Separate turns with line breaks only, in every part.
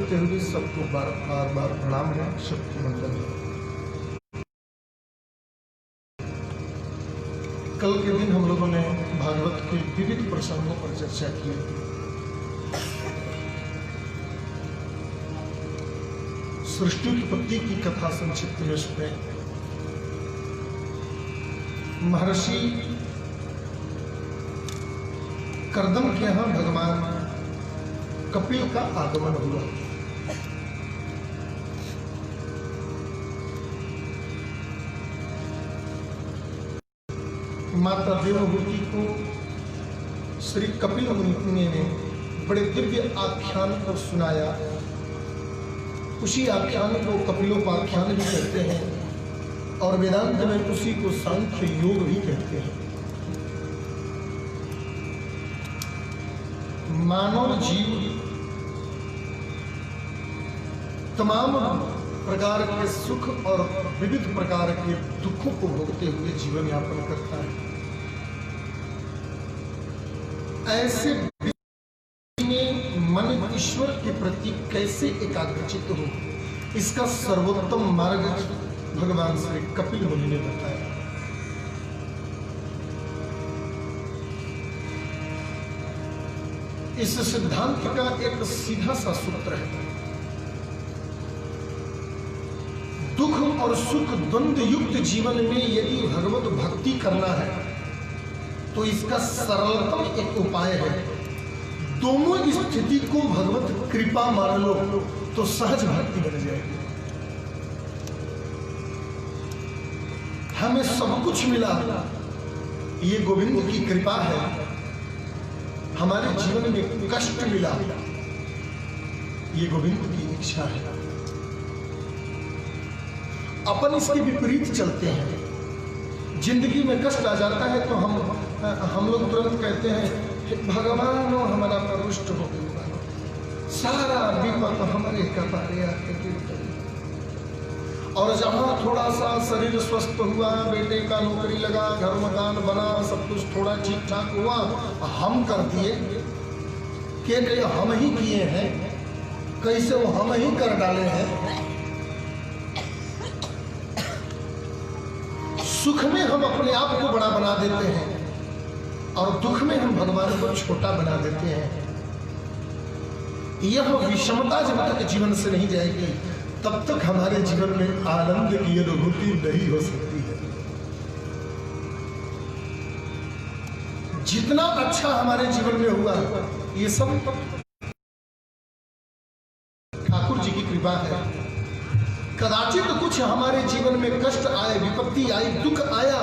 करते हुए सबको बार बार प्रणाम है, शक्ति मंडल। कल के दिन हम लोगों ने भागवत के विविध प्रसंगों पर चर्चा की। सृष्टि उत्पत्ति की कथा संक्षिप्त में सुने। महर्षि कर्दम के यहां भगवान कपिल का आगमन हुआ। माता देवहूति को श्री कपिल मुनि ने बड़े दिव्य आख्यान को सुनाया। उसी आख्यान को कपिलोपाख्यान भी कहते हैं और वेदांत में उसी को सांख्य योग भी कहते हैं। मानव जीव तमाम प्रकार के सुख और विविध प्रकार के दुखों को भोगते हुए जीवन यापन करता है। ऐसे में मन ईश्वर के प्रति कैसे एकाग्रचित हो, इसका सर्वोत्तम मार्ग भगवान श्री कपिल मुनि ने बताया। इस सिद्धांत का एक सीधा सा सूत्र है। दुख और सुख द्वंद्व युक्त जीवन में यदि भगवत भक्ति करना है तो इसका सरलतम एक उपाय है। दोनों स्थिति को भगवत कृपा मान लो तो सहज भक्ति बन जाएगी। हमें सब कुछ मिला, ये गोविंद की कृपा है। हमारे जीवन में कष्ट मिला, ये गोविंद की इच्छा है। अपन इसके विपरीत चलते हैं। जिंदगी में कष्ट आ जाता है तो हम लोग तुरंत कहते हैं भगवान हमारा प्रविष्ट हो गया, सारा विपद हमारे कपारे आके गिर। और जहां थोड़ा सा शरीर स्वस्थ हुआ, बेटे का नौकरी लगा, घर मकान बना, सब कुछ थोड़ा ठीक ठाक हुआ, हम कर दिए कि हम ही किए हैं, कैसे वो हम ही कर डाले हैं। सुख में हम अपने आप को बड़ा बना देते हैं और दुख में हम भगवान को छोटा बना देते हैं। यह विषमता जब तक जीवन से नहीं जाएगी तब तक हमारे जीवन में आनंद की अनुभूति नहीं हो सकती है। जितना अच्छा हमारे जीवन में हुआ ये सब ठाकुर जी की कृपा है। कदाचित कुछ हमारे जीवन में कष्ट आए, विपत्ति आई, दुख आया,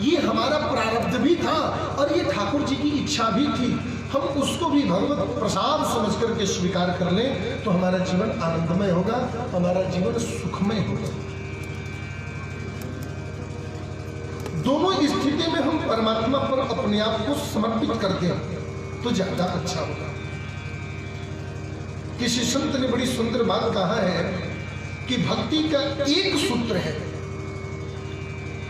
ये हमारा प्रारब्ध भी था और ये ठाकुर जी की इच्छा भी थी। हम उसको भी भगवत प्रसाद समझ करके स्वीकार कर लें तो हमारा जीवन आनंदमय होगा, हमारा जीवन सुखमय होगा। दोनों स्थिति में हम परमात्मा पर अपने आप को समर्पित कर दें तो ज्यादा अच्छा होगा। किसी संत ने बड़ी सुंदर बात कहा है कि भक्ति का एक सूत्र है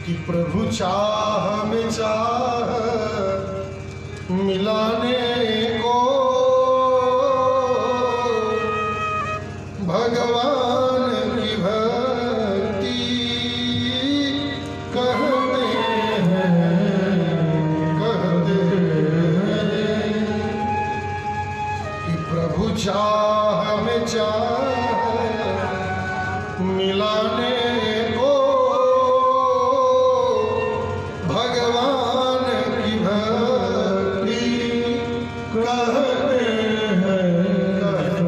कि प्रभु चाह में चाह मिलाने को भगवान की भक्ति कहते हैं कि प्रभु चाह में चाह मिलाने को भगवान की भक्ति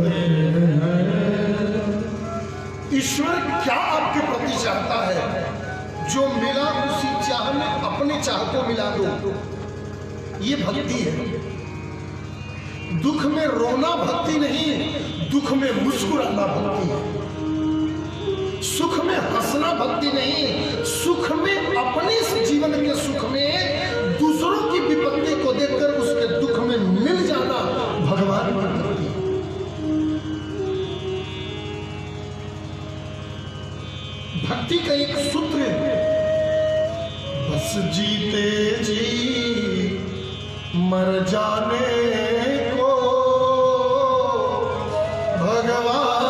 कहते हैं। ईश्वर क्या आपके प्रति चाहता है? जो मिला उसी चाह में अपने चाह को मिला दो, ये भक्ति है। दुख में रोना भक्ति नहीं, दुख में मुस्कुराना भक्ति है। सुख में हंसना भक्ति नहीं, सुख में अपने जीवन के सुख में दूसरों की विपत्ति को देखकर उसके दुख में मिल जाना भगवान की भक्ति है। भक्ति का एक सूत्र है, बस जीते जी मर जाने को भगवान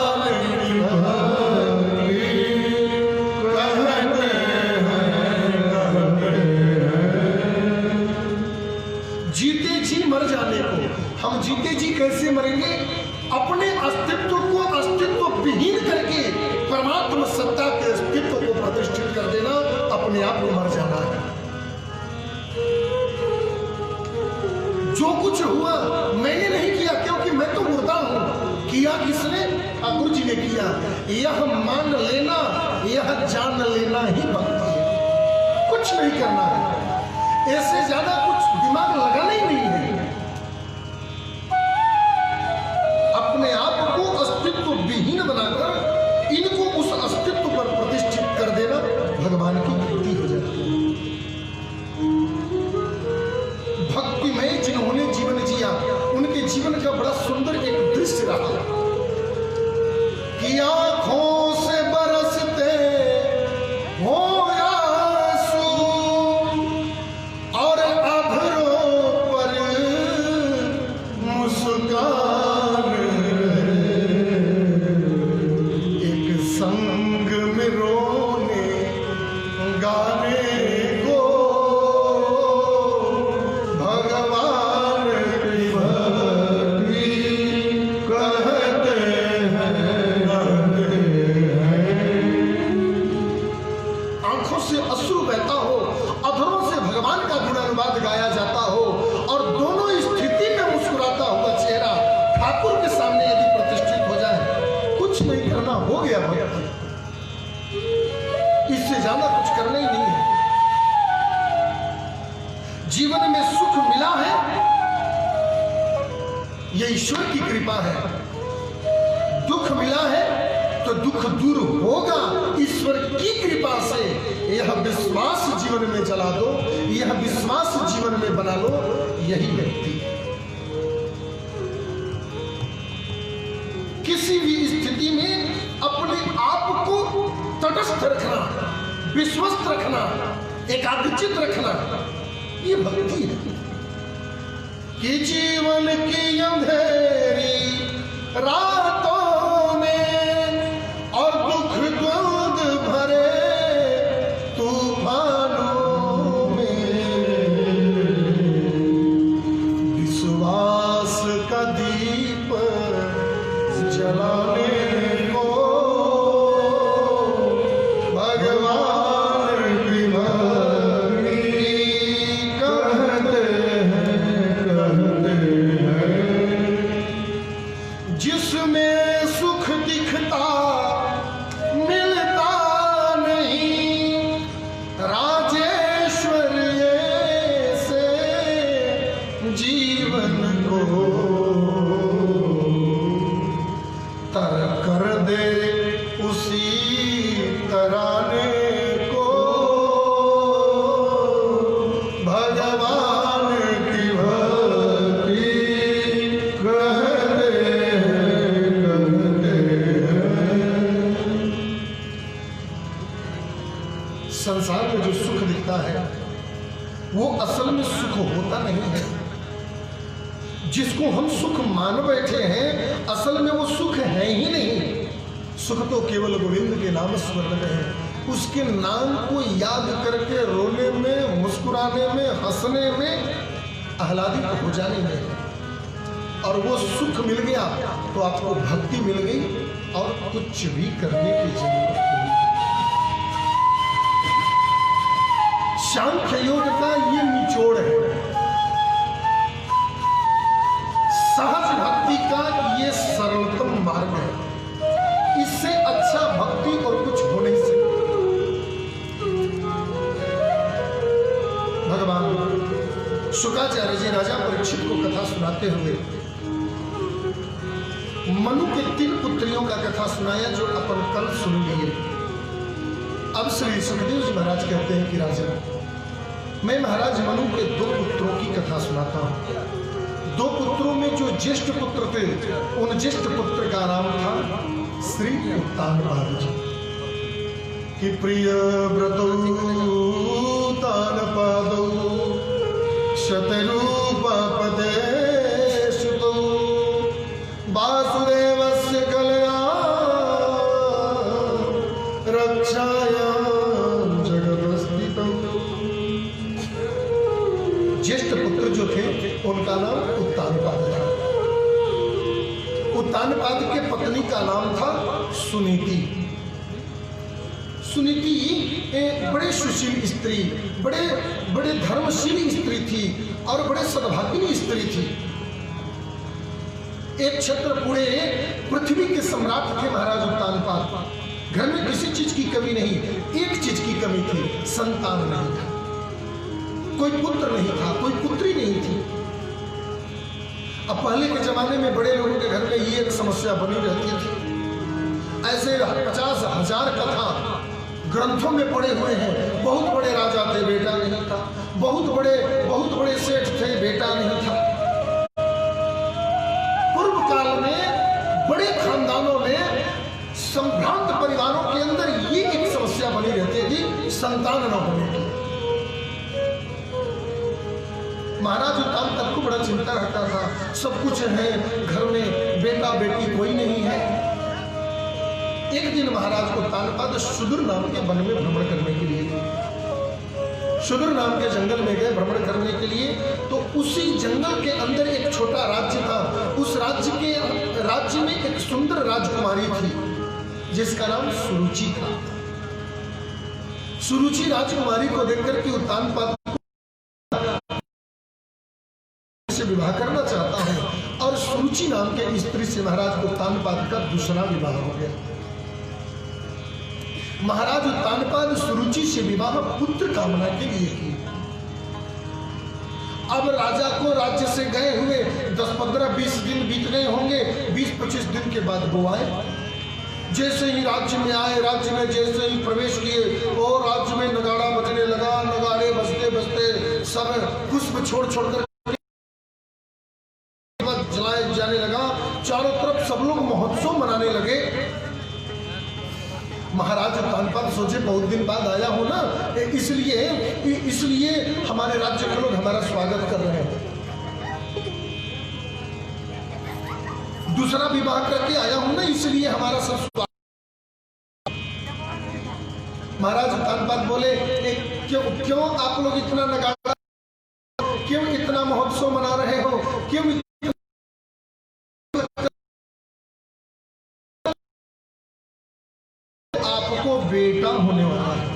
कुछ हुआ मैंने नहीं किया, क्योंकि मैं तो मुर्दा हूं। किया किसने? ठाकुर जी ने किया। यह मान लेना, यह जान लेना ही भक्ति है। कुछ नहीं करना है, ऐसे ज्यादा कुछ दिमाग लगाना ही नहीं है। अपने आप को अस्तित्व विहीन बनाकर इनको उस अस्तित्व पर प्रतिष्ठित कर देना भगवान की भक्ति हो जाती है। भक्तिमय जिन्होंने जीवन जिया, उनके जीवन का बड़ा सुंदर एक दृश्य रहा कि आंखों से बरसते हो आंसू और अधरों पर मुस्कान, एक संग में रोने गाने को भगवान की भक्ति कहते हैं। आंखों से अश्रु बहता हो, अधरों से भगवान का गुणानुवाद गाया जाता हो, और दोनों स्थिति में मुस्कुराता हुआ चेहरा ठाकुर के सामने यदि प्रतिष्ठित हो जाए, कुछ नहीं करना, हो गया भक्ति। इससे ज्यादा कुछ करना ही नहीं है। जीवन में सुख मिला है, यह ईश्वर की कृपा है। दुख मिला है तो दुख दूर होगा ईश्वर की कृपा से। यह विश्वास जीवन में जला दो, यह विश्वास जीवन में बना लो, यही व्यक्ति है। किसी भी स्थिति में अपने आप को तटस्थ रखना, विश्वस्त रखना, एकाग्रचित रखना, ये भक्ति है। कि जीवन की अंधेरी रातों में और दुख द्वंद भरे तूफानों में विश्वास का दीप जलाने को भगवान की भक्ति कहते हैं। जिसमें सुख दिखता मिलता नहीं, राजेश्वर्य से जीवन को तर कर दे उसी तराने को भगवान की भक्ति कहते हैं। संसार में जो सुख दिखता है वो असल में सुख होता नहीं है। जिसको हम सुख मान बैठे हैं, असल में वो सुख है ही नहीं। सुख तो केवल गोविंद के नाम स्मरण में है। उसके नाम को याद करके रोने में, मुस्कुराने में, हंसने में, आह्लादित हो जाने में है। और वो सुख मिल गया तो आपको भक्ति मिल गई और कुछ भी करने की जरूरत नहीं। सांख्य योग का ये निचोड़ है, सहज भक्ति का ये सरलतम मार्ग है। इससे अच्छा भक्ति और कुछ हो नहीं सकता। भगवान शुक्राचार्य जी राजा परीक्षित को कथा सुनाते हुए मनु के 3 पुत्रियों का कथा सुनाया, जो अपन कल सुन लिए। अब श्री सुखदेव जी महाराज कहते हैं कि राजा, मैं महाराज मनु के 2 पुत्रों की कथा सुनाता हूं। 2 पुत्रों में जो ज्येष्ठ पुत्र थे, उन ज्येष्ठ पुत्र का नाम था श्री उत्तानपाद जी। कि प्रिय व्रतौ तानपादौ शतरूपपदे सुतौ वासुदेवस्य कलया रक्षायां जगतस्थितौ। ज्येष्ठ पुत्र जो थे उनका नाम उत्तानपाद था। उत्तानपाद के पत्नी का नाम था सुनीति। सुनीति एक बड़े सुशील स्त्री, बड़े धर्मशील स्त्री थी और बड़े सद्भागिनी स्त्री थी। एक छत्र पूरे पृथ्वी के सम्राट थे महाराज उत्तानपाद। घर में किसी चीज की कमी नहीं, एक चीज की कमी थी, संतान नहीं था। कोई पुत्र नहीं था, कोई पुत्री नहीं थी। अब पहले के जमाने में बड़े लोगों के घर में ये एक समस्या बनी रहती थी। ऐसे 50,000 कथा ग्रंथों में पड़े हुए हैं। बहुत बड़े राजा थे, बेटा नहीं था। बहुत बड़े सेठ थे, बेटा नहीं था। पूर्व काल में बड़े खानदानों में, संभ्रांत परिवारों के अंदर ये एक समस्या बनी रहती थी, संतान न होने की। महाराज उत्तानपाद को बड़ा चिंता रहता था। सब कुछ है घर में, बेटा बेटी कोई नहीं है। एक दिन महाराज उत्तानपाद सुदूर नाम के वन में भ्रमण करने के लिए, सुदूर नाम के जंगल में गए भ्रमण करने के लिए। तो उसी जंगल के अंदर एक छोटा राज्य था। उस राज्य में एक सुंदर राजकुमारी थी जिसका नाम सुरुचि था। सुरुचि राजकुमारी को देखकर के उत्तानपाद से विवाह करना चाहता हूं। और सुरुचि नाम के स्त्री से महाराज उत्तानपाद का दूसरा विवाह हो गया। महाराज उत्तानपाद सुरुचि से विवाह पुत्र कामना के लिए की। अब राजा को राज्य से गए हुए 10, 15, 20 दिन बीत गए होंगे। 20-25 दिन के बाद वो आए। जैसे ही राज्य में आए, राज्य में जैसे ही प्रवेश किए, वो राज्य में नगाड़ा बजने लगा। नगाड़े बजते बजते सब पुष्प छोड़ कर जलाए जाने लगा। चारों तरफ सब लोग महोत्सव मनाने लगे। महाराज उत्तानपाद सोचे बहुत दिन बाद आया हूं ना, इसलिए हमारे राज्य के लोग हमारा स्वागत कर रहे हैं। दूसरा विवाह करके आया हूं ना, इसलिए हमारा सब स्वागत। महाराज उत्तानपाद बोले, क्यों आप लोग इतना नगाड़ा, क्यों इतना महोत्सव मना रहे हो, क्यों आपको बेटा होने वाला है।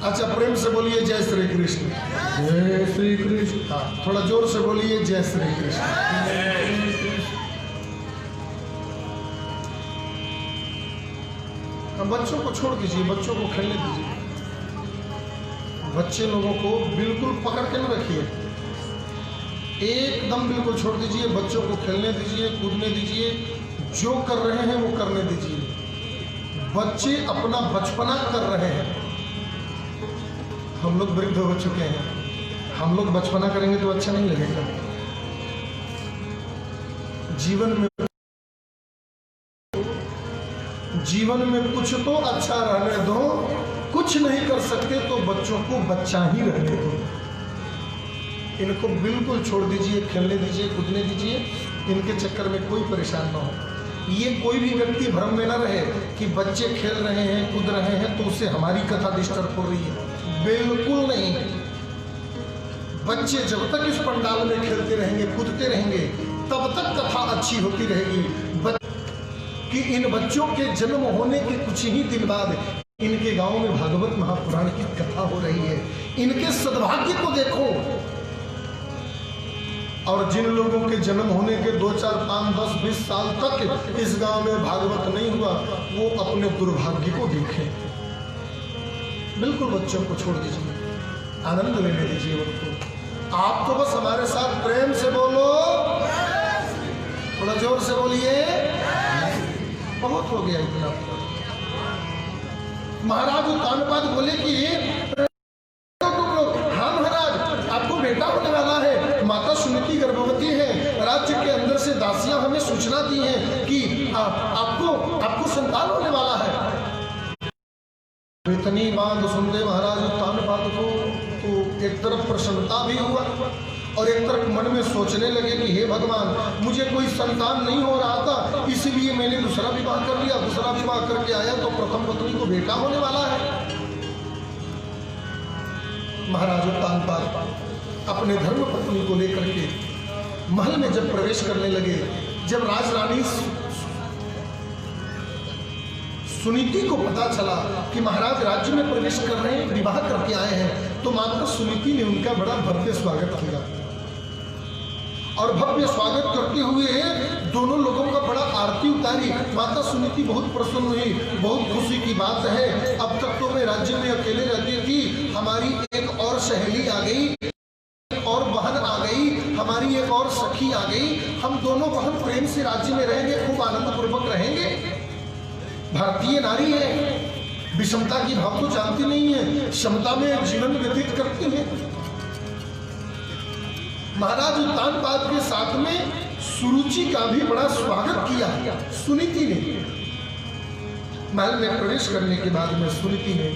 अच्छा, प्रेम से बोलिए जय श्री कृष्ण। जय श्री कृष्ण। हाँ, थोड़ा जोर से बोलिए जय श्री कृष्ण। बच्चों को छोड़ दीजिए, बच्चों को खेलने दीजिए। बच्चे लोगों को बिल्कुल पकड़ के न रखिए, एकदम बिल्कुल छोड़ दीजिए। बच्चों को खेलने दीजिए, कूदने दीजिए, जो कर रहे हैं वो करने दीजिए। बच्चे अपना बचपना कर रहे हैं। हम लोग वृद्ध हो चुके हैं, हम लोग बचपना करेंगे तो अच्छा नहीं लगेगा। जीवन में कुछ तो अच्छा रहने दो। कुछ नहीं कर सकते तो बच्चों को बच्चा ही रहने दो। इनको बिल्कुल छोड़ दीजिए, खेलने दीजिए, कूदने दीजिए। इनके चक्कर में कोई परेशान ना हो। ये कोई भी व्यक्ति भ्रम में न रहे कि बच्चे खेल रहे हैं, कूद रहे हैं तो उससे हमारी कथा डिस्टर्ब हो रही है। बिल्कुल नहीं। बच्चे जब तक इस पंडाल में खेलते रहेंगे, कूदते रहेंगे, तब तक कथा अच्छी होती रहेगी। कि इन बच्चों के जन्म होने के कुछ ही दिन बाद इनके गांव में भागवत महापुराण की कथा हो रही है। इनके सद्भाग्य को देखो। और जिन लोगों के जन्म होने के 2, 4, 5, 10, 20 साल तक इस गांव में भागवत नहीं हुआ, वो अपने दुर्भाग्य को देखें। बिल्कुल बच्चों को छोड़ दीजिए, आनंद लेने दीजिए उनको। आप तो बस हमारे साथ प्रेम से बोलो, थोड़ा जोर से बोलिए। बहुत हो गया इतना। महाराज उत्तानपाद बोले कि हाँ महाराज, आपको बेटा होने वाला है। माता सुनीति गर्भवती है। राज्य के अंदर से दासियां हमें सूचना दी हैं कि आपको संतान होने वाला है। इतनी बात सुनते महाराज उत्तानपाद को तो एक तरफ प्रसन्नता भी हुआ और एक तरफ मन में सोचने लगे कि हे भगवान, मुझे कोई संतान नहीं हो रहा था, इसीलिए मैंने दूसरा विवाह कर लिया। दूसरा विवाह करके आया तो प्रथम पत्नी को बेटा होने वाला है। महाराज उत्तानपाद अपने धर्म पत्नी को लेकर के महल में जब प्रवेश करने लगे, जब राजरानी सुनीति को पता चला कि महाराज राज्य में प्रवेश कर रहे हैं, विवाह करके आए हैं, तो माता सुनीति ने उनका बड़ा भव्य स्वागत किया। और भव्य स्वागत करते हुए दोनों लोगों का बड़ा आरती उतारी। माता सुनीति बहुत प्रसन्न हुई, बहुत खुशी की बात है। अब तक तो मैं राज्य में अकेले रहती थी, हमारी एक और सहेली आ गई, और बहन आ गई, हमारी एक और सखी आ गई। हम दोनों बहन प्रेम से राज्य में रहेंगे, खूब आनंद पूर्वक रहेंगे। भारतीय नारी है, विषमता की भाव तो जानती नहीं है, क्षमता में जीवन व्यतीत करती है। महाराज उत्तानपाद के साथ में सुरुचि का भी बड़ा स्वागत किया सुनीति ने। महल में प्रवेश करने के बाद में सुनीति ने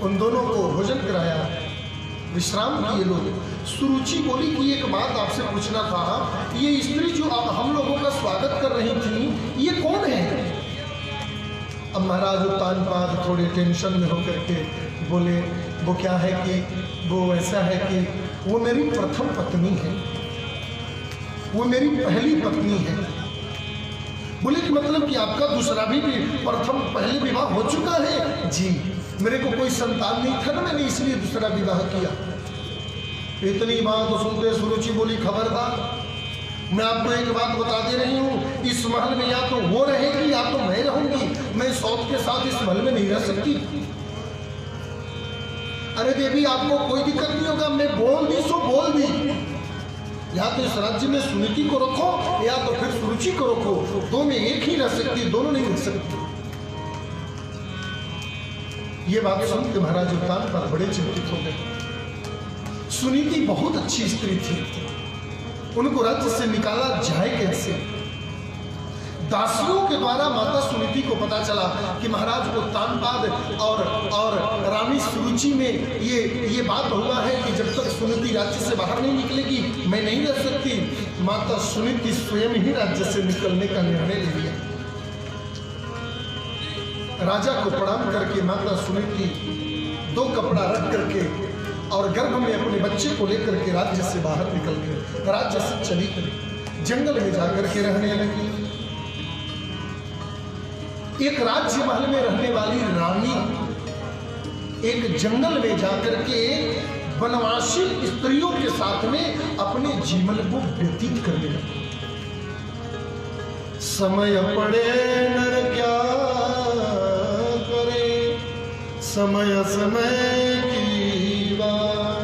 उन दोनों को भोजन कराया, विश्राम किए लोग। सुरुचि बोली कि एक बात आपसे पूछना था, ये स्त्री जो अब हम लोगों का स्वागत कर रही थी, ये कौन है? अब महाराज उत्तानपाद थोड़े टेंशन में होकर के बोले, वो क्या है कि वो ऐसा है कि वो मेरी प्रथम पत्नी है, वो मेरी पहली पत्नी है। बोले कि मतलब कि आपका दूसरा भी प्रथम पहले विवाह हो चुका है? जी, मेरे को कोई संतान नहीं था ना, मैंने इसलिए दूसरा विवाह किया। इतनी बात सुनते सुरुचि बोली, खबरदार, मैं आपको एक बात बता दे रही हूँ, इस महल में या तो वो रहेगी या तो मैं रहूंगी, मैं सौत के साथ इस महल में नहीं रह सकती। अरे देवी, आपको कोई दिक्कत नहीं होगा, मैं बोल दी सो बोल दी, या तो इस राज्य में सुनीति को रखो या तो फिर सुरुचि को रखो, दो में एक ही रह सकती, दोनों नहीं रह सकती। ये बात सुनकर महाराज उत्तानपाद बड़े चिंतित हो गए। सुनीति बहुत अच्छी स्त्री थी, उनको राज्य से निकाला जाए कैसे? दासियों के द्वारा माता सुनीति को पता चला कि महाराज उत्तानपाद और रानी सुरुचि में ये बात हुआ है कि जब तक सुनीति राज्य से बाहर नहीं निकलेगी मैं नहीं रह सकती। माता सुनीति स्वयं ही राज्य से निकलने का निर्णय ले लिया। राजा को प्रणाम करके माता सुनीति दो कपड़ा रख करके और गर्भ में अपने बच्चे को लेकर के राज्य से बाहर निकल गए, राज्य से चली गई, जंगल में जाकर के रहने लगी। एक राज्य महल में रहने वाली रानी एक जंगल में जाकर के वनवासी स्त्रियों के साथ में अपने जीवन को व्यतीत करने लगी। समय पड़े नर क्या करे, समय समय की बात,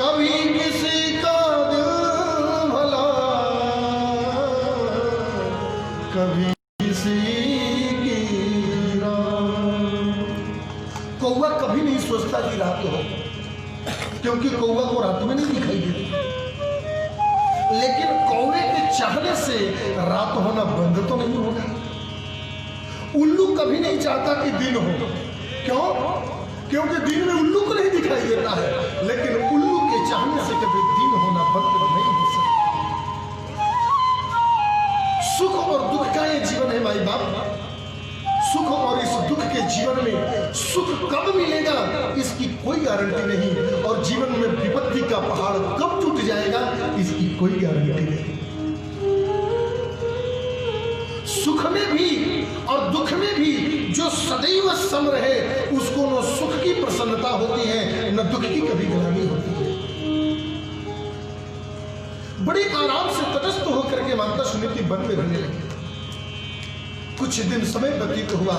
कभी किसी का दिल भला, कभी कौवा कभी नहीं सोचता कि रात हो, क्योंकि कौवा को रात में नहीं दिखाई देती, लेकिन कौवे के चाहने से रात होना बंद तो नहीं होगा। उल्लू कभी नहीं चाहता कि दिन हो, क्यों? क्योंकि दिन में उल्लू को नहीं दिखाई देता है, लेकिन उल्लू के चाहने से कभी दिन होना बंद नहीं हो सकता। सुख और दुख का ये जीवन है माई बाप। सुख और इस दुख के जीवन में सुख कब मिलेगा इसकी कोई गारंटी नहीं, और जीवन में विपत्ति का पहाड़ कब टूट जाएगा इसकी कोई गारंटी नहीं। सुख में भी और दुख में भी जो सदैव सम रहे उसको न सुख की प्रसन्नता होती है न दुख की कभी ग्लानि होती है। बड़े आराम से तटस्थ होकर के माता सुनीति वन में रहने लगी। कुछ दिन समय व्यतीत हुआ,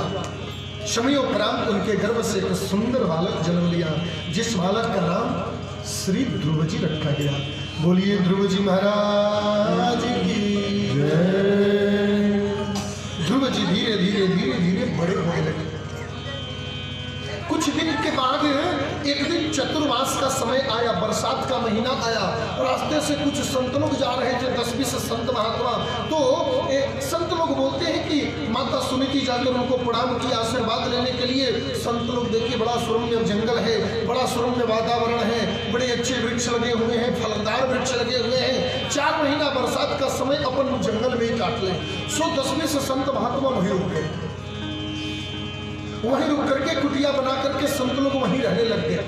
समयोपरांत उनके गर्भ से एक सुंदर बालक जन्म लिया, जिस बालक का नाम श्री ध्रुव जी रखा गया। बोलिए ध्रुव जी महाराज की जय। ध्रुव जी धीरे धीरे धीरे धीरे बड़े होने लगे। कुछ दिन के बाद एक दिन चतुर्मास का समय आया, बरसात का महीना आया। रास्ते से कुछ संत लोग जा रहे थे, 10-20 संत महात्मा। तो संत लोग बोलते हैं कि माता सुनीति जाकर उनको प्रणाम किया आशीर्वाद लेने के लिए। संत लोग देखिए बड़ा सुरम्य जंगल है, बड़ा सुरम्य वातावरण है, बड़े अच्छे वृक्ष लगे हुए हैं, फलदार वृक्ष लगे हुए हैं। 4 महीना बरसात का समय अपन जंगल में ही काट लें। 10-20 संत महात्मा वहीं रुक गए। वहीं रुक करके कुटिया बना करके संत लोग वहीं रहने लग गए।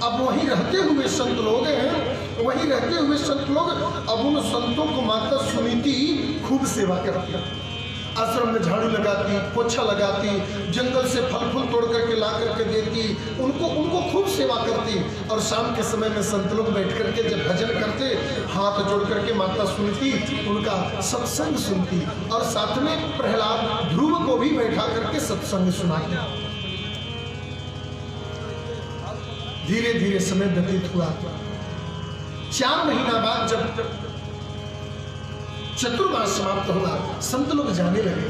अब वहीं रहते हुए संत लोग हैं, वहीं रहते हुए संत लोग अब उन संतों को माता सुनीति खूब सेवा करती है। आश्रम में झाड़ू लगाती, पोछा लगाती, जंगल से फल फूल तोड़ करके ला करके देती, उनको खूब सेवा करती। और शाम के समय में संत लोग बैठ करके जब भजन करते, हाथ जोड़ करके माता सुनती, उनका सत्संग सुनती और साथ में प्रहलाद ध्रुव को भी बैठा करके सत्संग सुनाती। धीरे धीरे समय व्यतीत हुआ। 4 महीना बाद जब चतुर्मास समाप्त हुआ, संत लोग जाने लगे।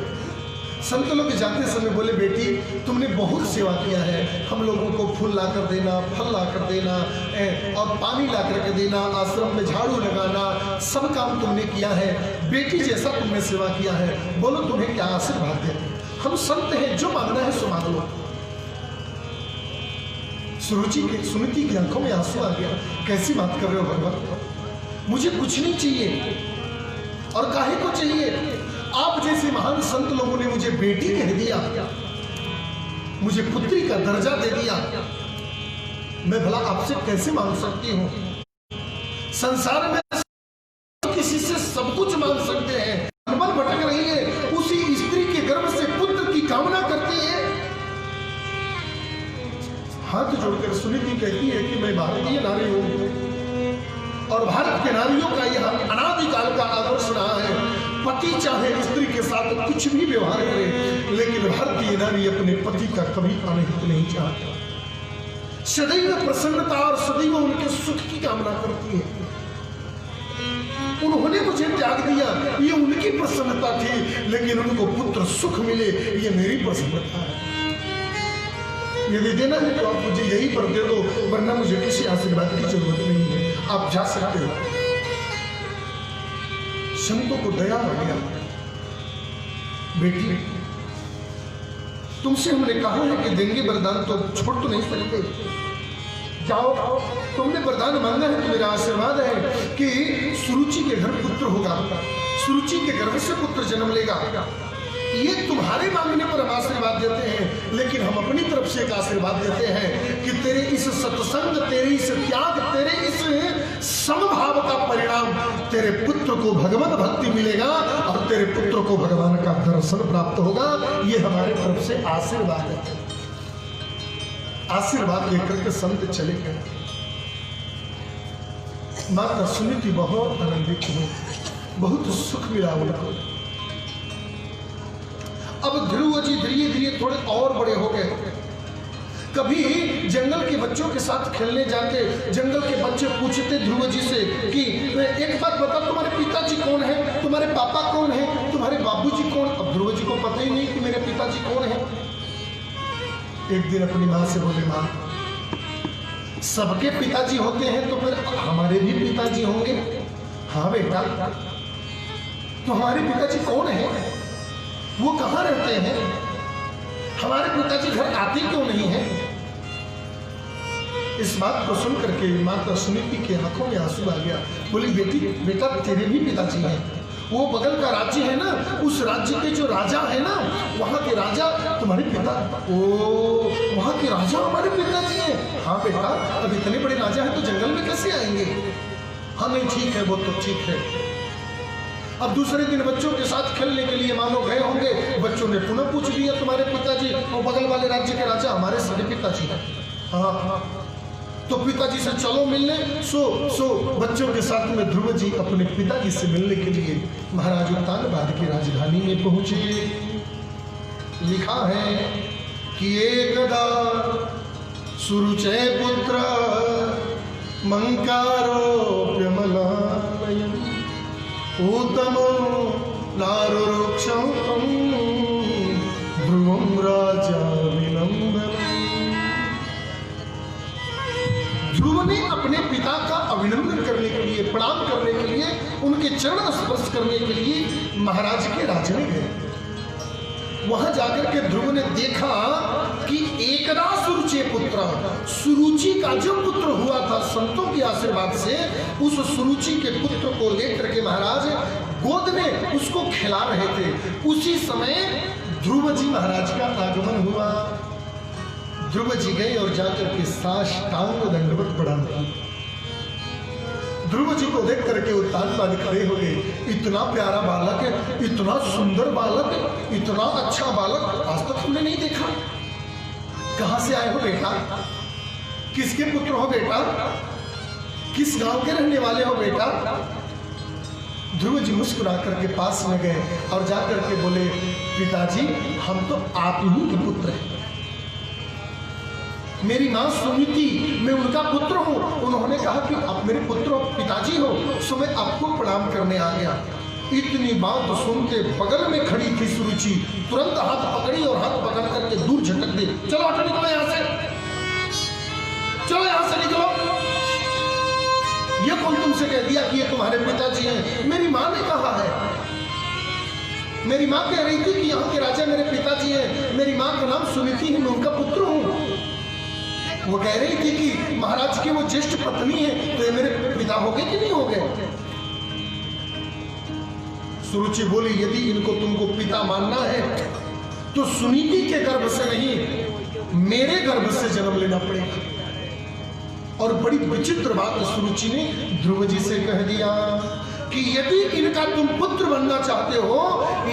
संत लोग जाते समय बोले, बेटी तुमने बहुत सेवा किया है, हम लोगों को फूल ला कर देना, फल ला कर देना और पानी ला करके देना, आश्रम में झाड़ू लगाना, सब काम तुमने किया है। बेटी जैसा तुमने सेवा किया है, बोलो तुम्हें क्या आशीर्वाद देते। हम संत हैं, जो मांगना है सो मांग लो। सुनीति की आंखों में आंसू आ गया। कैसी बात कर रहे हो भगवान, मुझे कुछ नहीं चाहिए और काहे को चाहिए। आप जैसे महान संत लोगों ने मुझे बेटी कह दिया, मुझे पुत्री का दर्जा दे दिया, मैं भला आपसे कैसे मांग सकती हूँ। संसार में किसी से सब कुछ मांग सकते हैं, मन भटक रही है, उसी स्त्री के गर्भ से पुत्र की कामना करती है। हाथ जोड़कर सुनीति कहती है कि मैं भारतीय नारी हूं और भारत के नारियों का यह अनादिकाल का आदर्श रहा है, पति चाहे स्त्री के साथ कुछ भी व्यवहार करे, लेकिन भारतीय नारी अपने पति का कभी अनहित नहीं चाहती, सदैव प्रसन्नता और सदैव उनके सुख की कामना करती है। उन्होंने मुझे त्याग दिया, ये उनकी प्रसन्नता थी, लेकिन उनको पुत्र सुख मिले, ये मेरी प्रसन्नता है। यदि देना है तो आप मुझे यही पर दे दो, वरना मुझे किसी आशीर्वाद की जरूरत नहीं है, आप जा सकते हो। संतों को दया आ गया, बेटी तुमसे हमने कहा है कि देंगे वरदान तो छोड़ तो नहीं सकते, जाओ, तुमने वरदान मांगा है तो मेरा आशीर्वाद है कि सुरुचि के घर पुत्र होगा, सुरुचि के गर्भ से पुत्र जन्म लेगा। ये तुम्हारे मांगने पर हम आशीर्वाद देते हैं, लेकिन हम अपनी तरफ से एक आशीर्वाद देते हैं कि तेरे इस सत्संग, तेरे इस त्याग, तेरे इस समभाव का परिणाम तेरे पुत्र को भगवत भक्ति मिलेगा और तेरे पुत्र को भगवान का दर्शन प्राप्त होगा। ये हमारे तरफ से आशीर्वाद है। आशीर्वाद लेकर के संत चले गए। माता सुनीति बहुत आनंदित हुई, बहुत सुख मिला उनको। अब ध्रुव जी धीरे धीरे थोड़े और बड़े हो गए। कभी जंगल के बच्चों के साथ खेलने जाते, जंगल के बच्चे पूछते ध्रुव जी से कि एक बात बता, तुम्हारे पिताजी कौन है, तुम्हारे पापा कौन है, तुम्हारे बाबूजी कौन। अब ध्रुव जी को पता ही नहीं कि मेरे पिताजी कौन है। एक दिन अपनी माँ से बोले, माँ सबके पिताजी होते हैं तो फिर हमारे भी पिताजी होंगे। हाँ बेटा, तो हमारे पिताजी कौन है, वो कहाँ रहते हैं, हमारे पिताजी घर आते क्यों नहीं है। इस बात को सुन करके माता सुनीति के आंखों में आंसू आ गया। बोली, बेटा तेरे भी पिताजी हैं, वो बगल का राज्य है ना, उस राज्य के जो राजा है ना, वहाँ के राजा तुम्हारे पिता। ओ, वहाँ के राजा हमारे पिताजी हैं। हाँ बेटा, अब इतने बड़े राजा हैं तो जंगल में कैसे आएंगे। हाँ नहीं ठीक है, वो तो ठीक है। अब दूसरे दिन बच्चों के साथ खेलने के लिए मानो गए होंगे, बच्चों ने पुनः पूछ दिया, तुम्हारे पिताजी और बगल वाले राज्य के राजा हमारे सारे पिताजी हैं। हाँ, तो पिताजी से चलो मिलने। सो बच्चों के साथ में ध्रुव जी अपने पिताजी से मिलने के लिए महाराज उत्तानपाद की राजधानी में पहुंचे। लिखा है कि एकदा सुरुचे पुत्र मंकारोप्यमलालयम् उत्तमं नारुरुक्षं ध्रुवं राजा विनम्रम्। ध्रुव ने अपने पिता का अभिनंदन करने के लिए, प्रणाम करने के लिए, उनके चरण स्पर्श करने के लिए महाराज के राज में गए। वहां जाकर के ध्रुव ने देखा कि एकदा सुरुचि पुत्र, सुरुचि का जो पुत्र हुआ था संतों के आशीर्वाद से, उस सुरुचि के पुत्र को लेकर के महाराज गोद में उसको खिला रहे थे। उसी समय ध्रुव जी महाराज का आगमन हुआ। ध्रुव जी गए और जाकर के साष्टांग दंडवत प्रणाम किया। ध्रुव जी को देख करके उत्तानपाद खड़े हो गए। इतना प्यारा बालक है, इतना सुंदर बालक है, इतना अच्छा बालक आज तक हमने नहीं देखा। कहां से आए हो बेटा? किसके पुत्र हो बेटा? किस गांव के रहने वाले हो बेटा? ध्रुव जी मुस्कुरा करके पास में गए और जाकर के बोले, पिताजी हम तो आप ही के पुत्र हैं। मेरी माँ सुनीति, मैं उनका पुत्र हूँ। उन्होंने कहा कि आप मेरे पुत्र हो, पिताजी हो, सो मैं आपको प्रणाम करने आ गया। इतनी बात सुन के बगल में खड़ी थी सुरुचि, तुरंत हाथ पकड़ी और हाथ पकड़ करके दूर झटक दी। चलो हटो, निकलो यहाँ से, चलो यहाँ से निकलो। ये कौन तुमसे कह दिया कि ये तुम्हारे पिताजी हैं? मेरी माँ ने कहा है। मेरी माँ कह रही थी कि यहाँ के राजा मेरे पिताजी हैं। मेरी माँ का नाम सुनीति है, मैं उनका पुत्र हूँ। वो कह रही थी कि महाराज की वो ज्येष्ठ पत्नी है, तो ये मेरे पिता हो गए कि नहीं हो गए? सुरुचि बोली, यदि इनको तुमको पिता मानना है तो सुनीति के गर्भ से नहीं, मेरे गर्भ से जन्म लेना पड़ेगा। और बड़ी विचित्र बात सुरुचि ने ध्रुव जी से कह दिया कि यदि इनका तुम पुत्र बनना चाहते हो,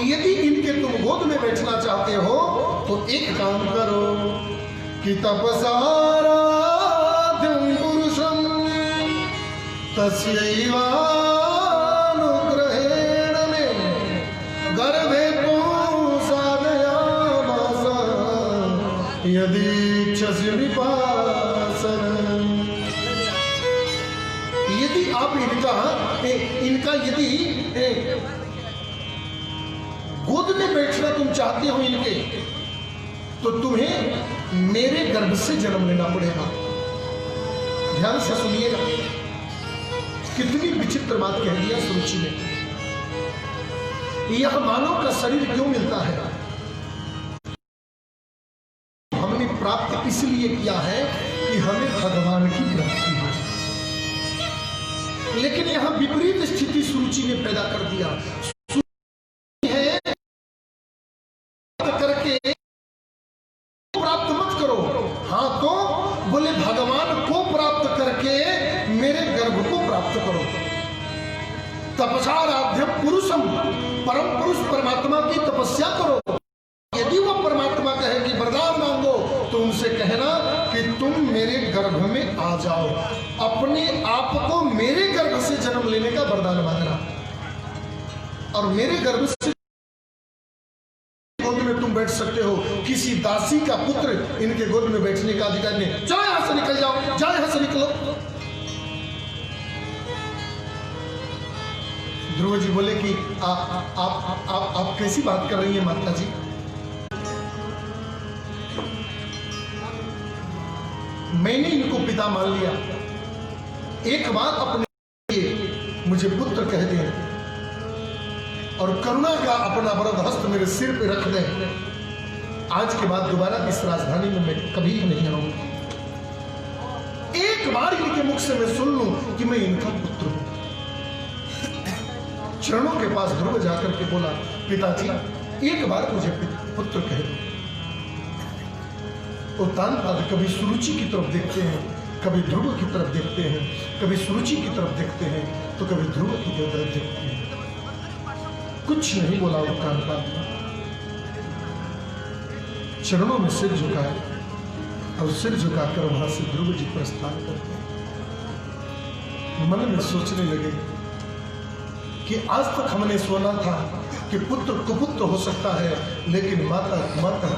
यदि इनके तुम गोद में बैठना चाहते हो, तो एक काम करो कि तपसाराध्यं पुरुषं तस्यैवानुग्रहेण मे गर्भे साधयामास यदीच्छसि विपासनं। यदि आप इनका यदि गोद में बैठना तुम चाहते हो इनके, तो तुम्हें मेरे गर्भ से जन्म लेना पड़ेगा। ध्यान से सुनिएगा, कितनी विचित्र बात कह दिया सुरुचि ने। यह मानव का शरीर क्यों मिलता है? हमने प्राप्त इसलिए किया है कि हमें भगवान की प्राप्ति हो। लेकिन यहां विपरीत स्थिति सुरुचि ने पैदा कर दिया। प्राप्त मत करो, हाँ तो बोले भगवान को प्राप्त करके मेरे गर्भ को प्राप्त करो। तपसाराध्य पुरुषम, परम पुरुष परमात्मा की तपस्या करो। यदि वो परमात्मा कहे कि वरदान मांगो, तो उनसे कहना कि तुम मेरे गर्भ में आ जाओ। अपने आप को मेरे गर्भ से जन्म लेने का वरदान मांगना, और मेरे गर्भ से गोद में तुम बैठ सकते हो। किसी दासी का पुत्र इनके गोद में बैठने का अधिकार नहीं। जाओ यहां से, निकल जाओ, जाओ यहां से निकलो। ध्रुव जी बोले कि आप कैसी बात कर रही हैं माता जी? मैंने इनको पिता मान लिया, एक बार अपने लिए मुझे पुत्र कह दें और करुणा का अपना वरद हस्त मेरे सिर पे रख दें। आज के बाद दोबारा इस राजधानी में मैं कभी नहीं आऊंगा। एक बार इनके मुख से मैं सुन लूं कि मैं इनका पुत्र हूं। चरणों के पास ध्रुव जाकर के बोला, पिताजी एक बार मुझे पुत्र कह दो। उत्तानपाद कभी सुरुचि की तरफ देखते हैं, कभी ध्रुव की तरफ देखते हैं, कभी सुरुचि की तरफ देखते हैं, तो कभी ध्रुव की तरफ देखते हैं। कुछ नहीं बोला उत्तानपाद। चरणों में सिर झुकाए और सिर झुकाकर वहां से ध्रुव जी प्रस्थान करते। मन में सोचने लगे कि आज तक हमने सुना था कि पुत्र कुपुत्र हो सकता है, लेकिन माता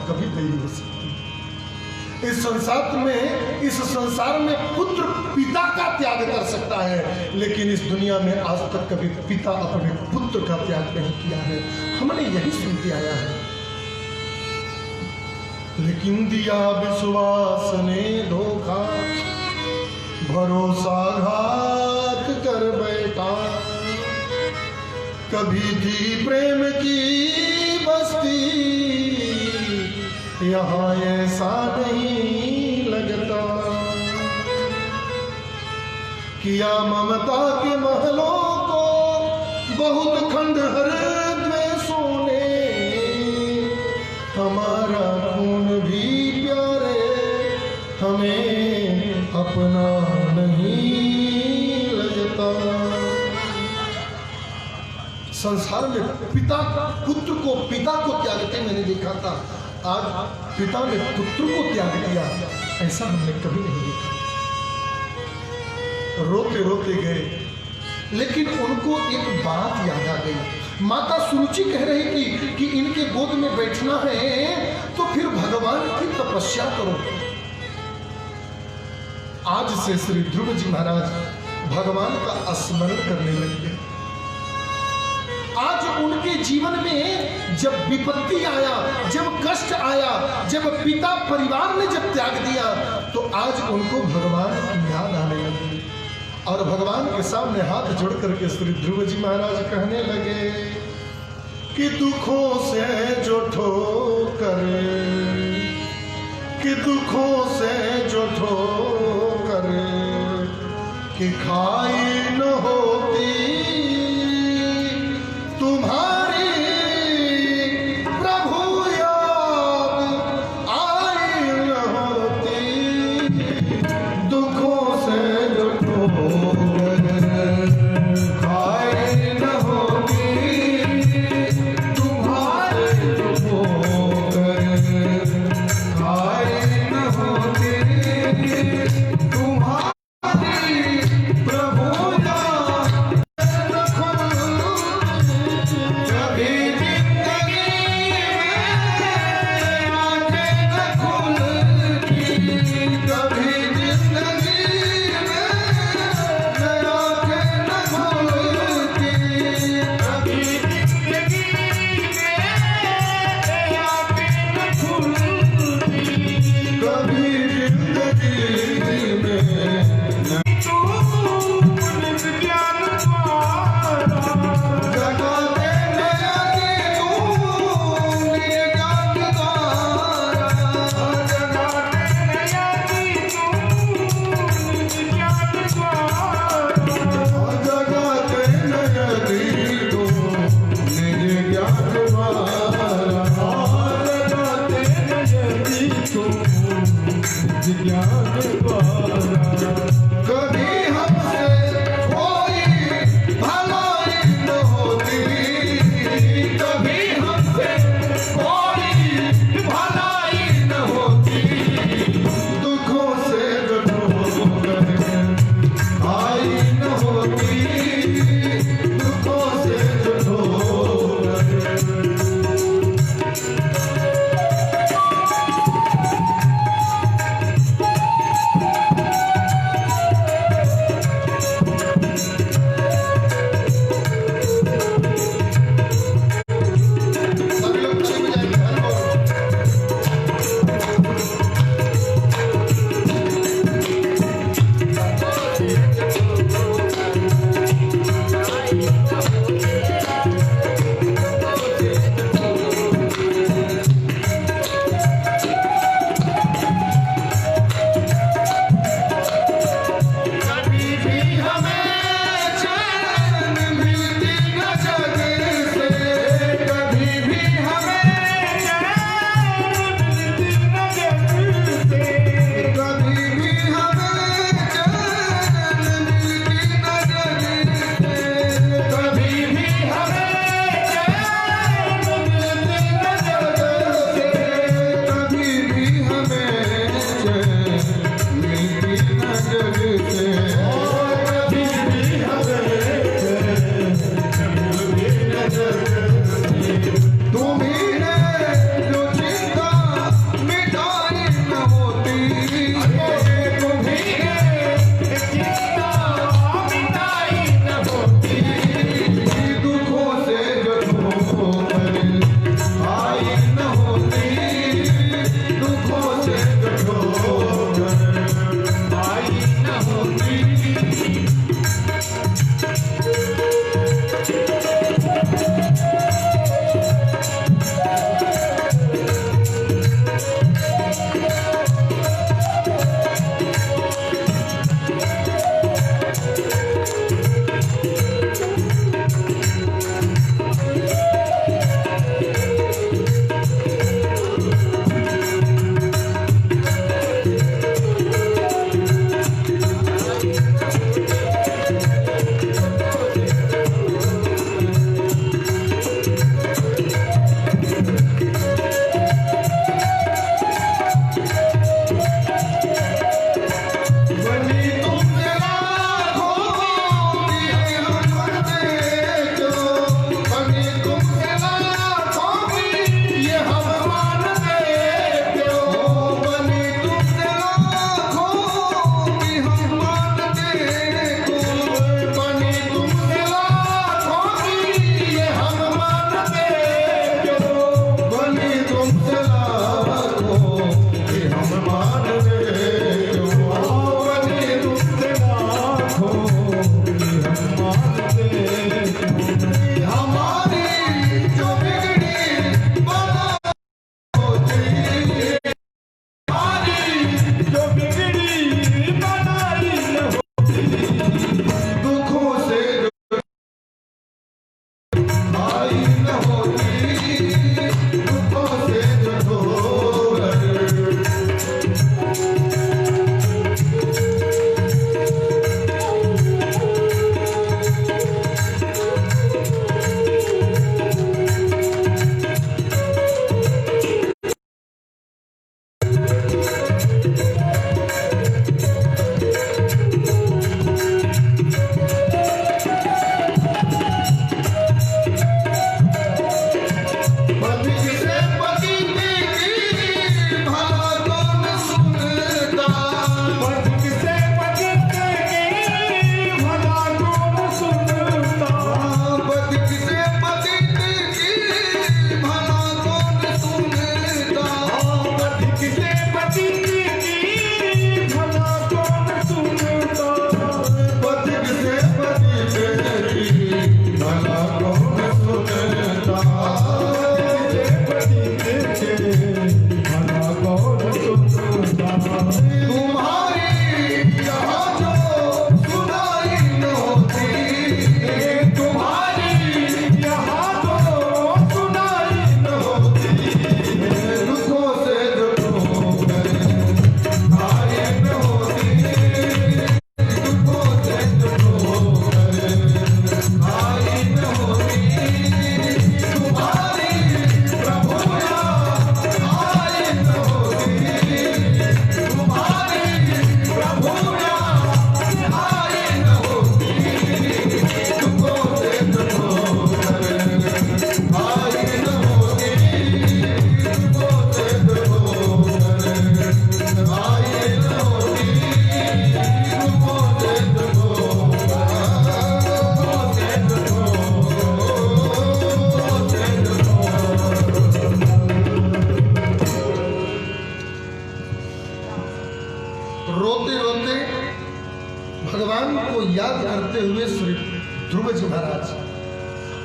कभी नहीं हो सकती। इस संसार में पुत्र पिता का त्याग कर सकता है, लेकिन इस दुनिया में आज तक कभी पिता अपने पुत्र का त्याग नहीं किया है। हमने यही सुनते आया है। लेकिन दिया विश्वास ने धोखा, भरोसा घात कर बैठा। कभी थी प्रेम की बस्ती, यहाँ ऐसा नहीं लगता। किया ममता के महलों को बहुत खंडहर द्वेषों ने। हमारा खून भी प्यारे, हमें अपना नहीं लगता। संसार में पुत्र को पिता को त्यागते मैंने देखा था, आज पिता ने पुत्र को त्याग दिया, ऐसा हमने कभी नहीं देखा। रोते रोते गए, लेकिन उनको एक बात याद आ गई। माता सुरुचि कह रही थी कि इनके गोद में बैठना है तो फिर भगवान की तपस्या करो। आज से श्री ध्रुव जी महाराज भगवान का स्मरण करने लगे। आज उनके जीवन में जब विपत्ति आया, जब कष्ट आया, जब पिता परिवार ने जब त्याग दिया, तो आज उनको भगवान की याद आने लगी और भगवान के सामने हाथ जोड़ करके श्री ध्रुव जी महाराज कहने लगे कि दुखों से जो ठोकर, कि दुखों से जो ठोकर कि खाई न होती तुम्हारी प्रभु याद आई न होती, दुखों से जो ठोकर खाई न होती तुम्हारी ठोकर खाई न होती तुम्हारी प्रभु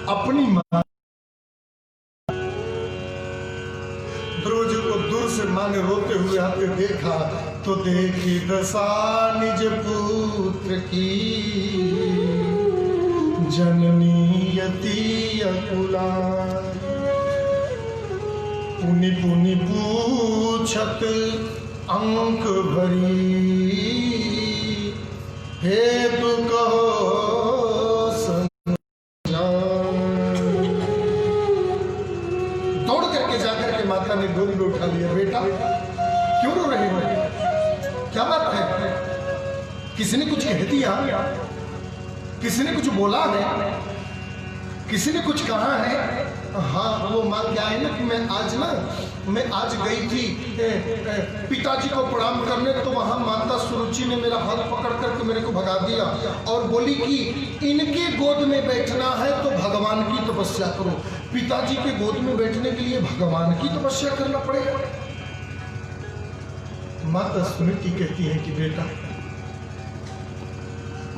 अपनी मां ध्रुव जी को दूर से मां ने रोते हुए आते देखा तो देखी दशा निज पुत्र की, जननी यति अकुला। पुनि पुनि पूछत अंक भरी, हे तू कहो ने गोद में उठा लिया। बेटा क्यों रो रहे हो, क्या बात है? किसी ने कुछ कह दिया, किसी ने कुछ बोला है, किसी ने कुछ कहा है? हाँ वो माँ क्या है ना कि मैं आज गई थी पिताजी को प्रणाम करने, तो वहां माता सुरुचि ने मेरा हाथ पकड़ करके मेरे को भगा दिया और बोली कि इनके गोद में बैठना है तो भगवान की तपस्या करो। पिताजी के गोद में बैठने के लिए भगवान की तपस्या करना पड़ेगा। माता सुनीति कहती है कि बेटा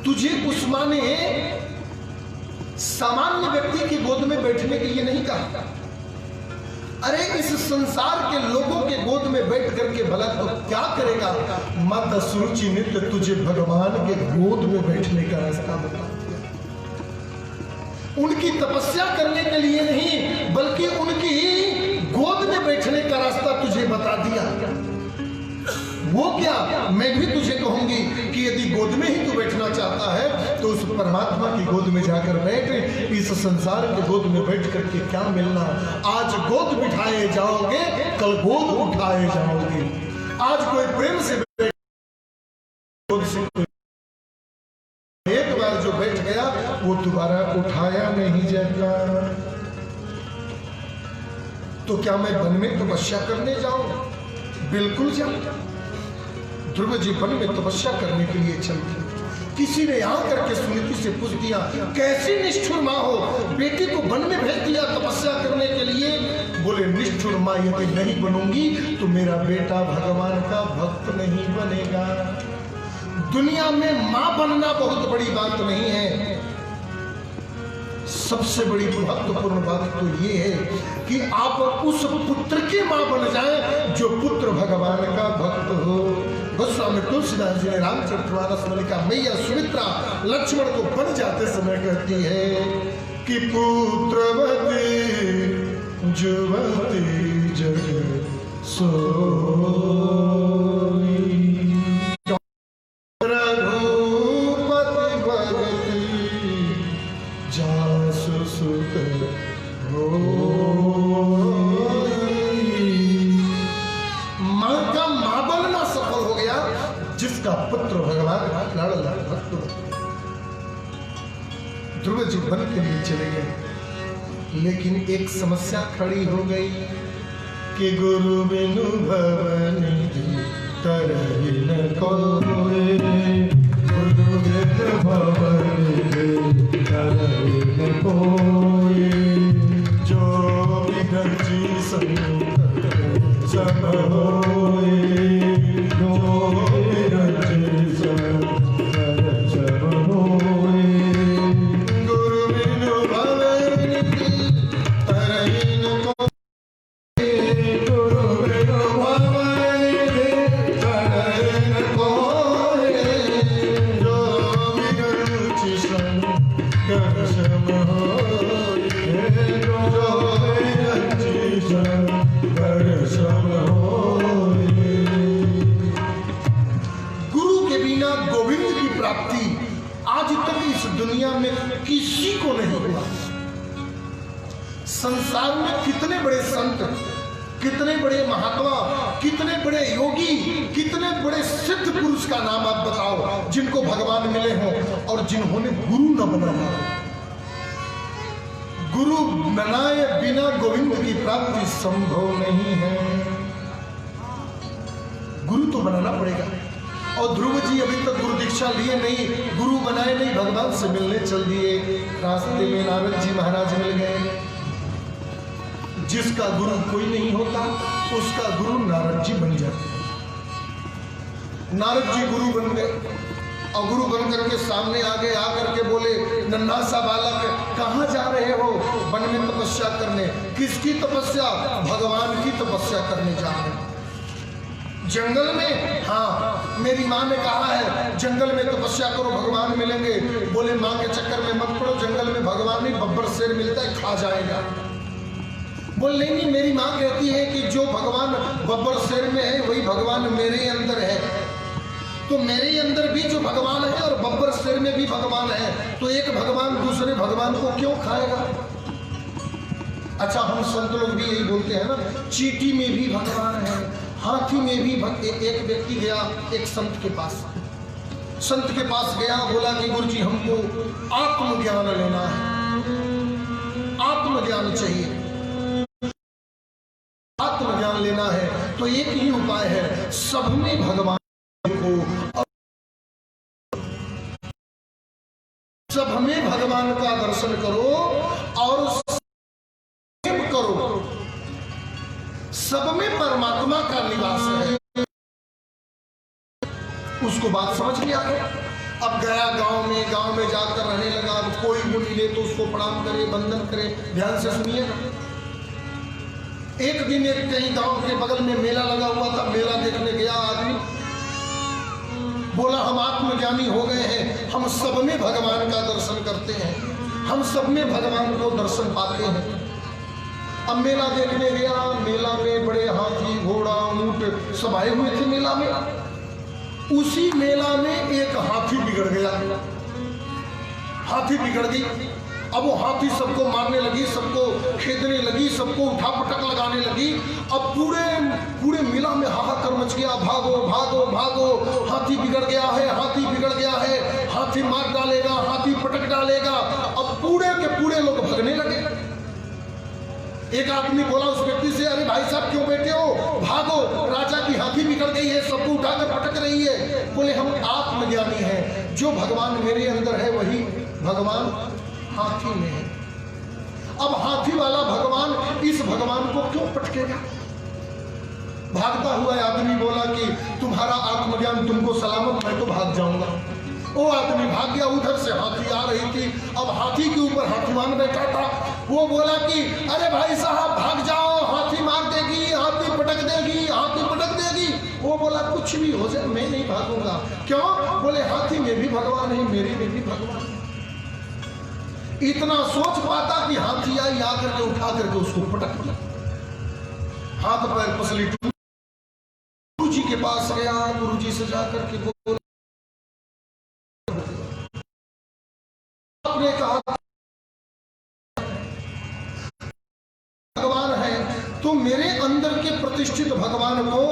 तुझे उस माँ ने सामान्य व्यक्ति की गोद में बैठने के लिए नहीं कहा। अरे इस संसार के लोगों के गोद में बैठ करके भला तो क्या करेगा? माता सुरुचि ने तो तुझे भगवान के गोद में बैठने का रास्ता बता दिया। उनकी तपस्या करने के लिए नहीं बल्कि उनकी गोद में बैठने का रास्ता तुझे बता दिया। वो क्या, मैं भी तुझे कहूंगी कि यदि गोद में ही तू बैठना चाहता है तो उस परमात्मा की गोद में जाकर बैठ। इस संसार के गोद में बैठ करके क्या मिलना? आज गोद बिठाए जाओगे, कल गोद उठाए जाओगे। आज कोई प्रेम से गोद से एक बार जो बैठ गया वो दोबारा उठाया नहीं जाता। तो क्या मैं वन में तपस्या करने जाऊं? बिल्कुल जाऊं। ध्रुव जी वन में तपस्या करने के लिए चलती। किसी ने आकर के सुनीति से पूछ दिया, कैसी निष्ठुर माँ हो, बेटी को वन में भेज दिया तपस्या करने के लिए? बोले निष्ठुर माँ यदि नहीं बनूंगी तो मेरा बेटा भगवान का भक्त नहीं बनेगा। दुनिया में माँ बनना बहुत बड़ी बात नहीं है। सबसे बड़ी महत्वपूर्ण बात तो ये है कि आप उस पुत्र की मां बन जाएं जो पुत्र भगवान का भक्त हो। गोस्वामी तुलसीदास जी ने रामचरितमानस में लिखा, मैया सुमित्रा लक्ष्मण को बन जाते समय कहती है कि पुत्रवती जुवती जग सोई, पुत्र भगवान लाडला भक्त। ध्रुव जी वन के लिए चले गए। लेकिन एक समस्या खड़ी हो गई कि गुरु बिनु भवन तरहि न कोय, गुरु बिनु भवन तरहि न कोय, जो विरंची संत सब होय, जो विरंची संत सब होय, गुरु बिनु भवन तरहि न कोय, गुरु बिनु भवन तरहि न कोय, जो विरंची संत सब होय, जो विरंची संत सब होय। गुरु के बिना गोविंद की प्राप्ति आज तक इस दुनिया में किसी को नहीं हुआ। संसार में कितने बड़े संत, कितने बड़े महात्मा, कितने बड़े योगी, कितने बड़े सिद्ध पुरुष का नाम आप बताओ जिनको भगवान मिले हों और जिन्होंने गुरु न बनाया। गुरु बनाए बिना गोविंद की प्राप्ति संभव नहीं है। गुरु तो बनाना पड़ेगा। और ध्रुव जी अभी तक गुरु दीक्षा लिए नहीं, गुरु बनाए नहीं, भगवान से मिलने चल दिए। रास्ते में नारद जी महाराज मिल गए। जिसका गुरु कोई नहीं होता उसका गुरु नारद जी बन जाते। नारद जी गुरु बन गए और गुरु बन करके सामने आगे आकर के बोले, नन्हा सा बालक कहाँ जा रहे हो? वन में तपस्या करने। किसकी तपस्या? भगवान की तपस्या करने जा रहे हैं। जंगल में? हाँ, मेरी माँ ने कहा है जंगल में तपस्या करो भगवान मिलेंगे। बोले माँ के चक्कर में मत पड़ो, जंगल में भगवान नहीं बब्बर शेर मिलता है, खा जाएगा। बोले नहीं, मेरी माँ कहती है कि जो भगवान बब्बर शेर में है वही भगवान मेरे अंदर है। तो मेरे अंदर भी जो भगवान है और बब्बर शेर में भी भगवान है, तो एक भगवान दूसरे भगवान को क्यों खाएगा? अच्छा, हम संत लोग भी यही बोलते हैं ना, चींटी में भी भगवान है, हाथी में भी एक व्यक्ति गया एक संत के पास। संत के पास गया, बोला कि गुरुजी हमको आत्मज्ञान लेना है, आत्मज्ञान चाहिए, आत्मज्ञान लेना है। तो एक ही उपाय है, सब में भगवान को, सब में भगवान का दर्शन करो और करो, सब में परमात्मा का निवास है। उसको बात समझ में आ गया। अब गया गांव में जाकर रहने लगा। अब कोई भी मिले तो उसको प्रणाम करे, वंदन करे। ध्यान से सुनिएगा। एक दिन एक कहीं गांव के बगल में मेला लगा हुआ था, मेला देखने गया आदमी। बोला हम आत्मज्ञानी हो गए हैं, हम सब में भगवान का दर्शन करते हैं, हम सब में भगवान को दर्शन पाते हैं। अब मेला देखने गया, मेला में बड़े हाथी घोड़ा ऊंट सब आए हुए थे मेला में। उसी मेला में एक हाथी बिगड़ गया, हाथी बिगड़ गई। अब वो हाथी सबको मारने लगी, सबको खेदने लगी, सबको उठा पटक लगाने लगी। अब पूरे मेला में हाहाकार मच गया, भागो भागो भागो, हाथी बिगड़ गया है, हाथी बिगड़ गया है, हाथी मार डालेगा, हाथी पटक डालेगा। अब पूरे के पूरे लोग भागने लगे। एक आदमी बोला उस व्यक्ति से, अरे भाई साहब क्यों बैठे हो, भागो, राजा की हाथी बिगड़ गई है, सबको उठाकर पटक रही है। बोले हम आत्मज्ञानी हैं, जो भगवान मेरे अंदर है वही भगवान हाथी में है। अब हाथी वाला भगवान इस भगवान को क्यों पटकेगा? भागता हुआ आदमी बोला कि तुम्हारा आत्मज्ञान तुमको सलामत, मैं तो भाग जाऊंगा। वो आदमी भाग गया। उधर से हाथी आ रही थी। अब हाथी के ऊपर हाथीवान बैठा था। वो बोला कि अरे भाई साहब भाग जाओ, हाथी मार देगी, हाथी पटक देगी, हाथी पटक देगी। वो बोला कुछ भी हो जाए मैं नहीं भागूंगा। क्यों? बोले हाथी में भी भगवान है, मेरे में भी भगवान है। इतना सोच पाता कि हाथी आई, आकर के उठा करके उसको पटक दिया, हाथ पैर पसली। गुरु जी के पास गया, गुरु जी से जाकर के बोला, आपने कहा भगवान है, तो मेरे अंदर के प्रतिष्ठित भगवान को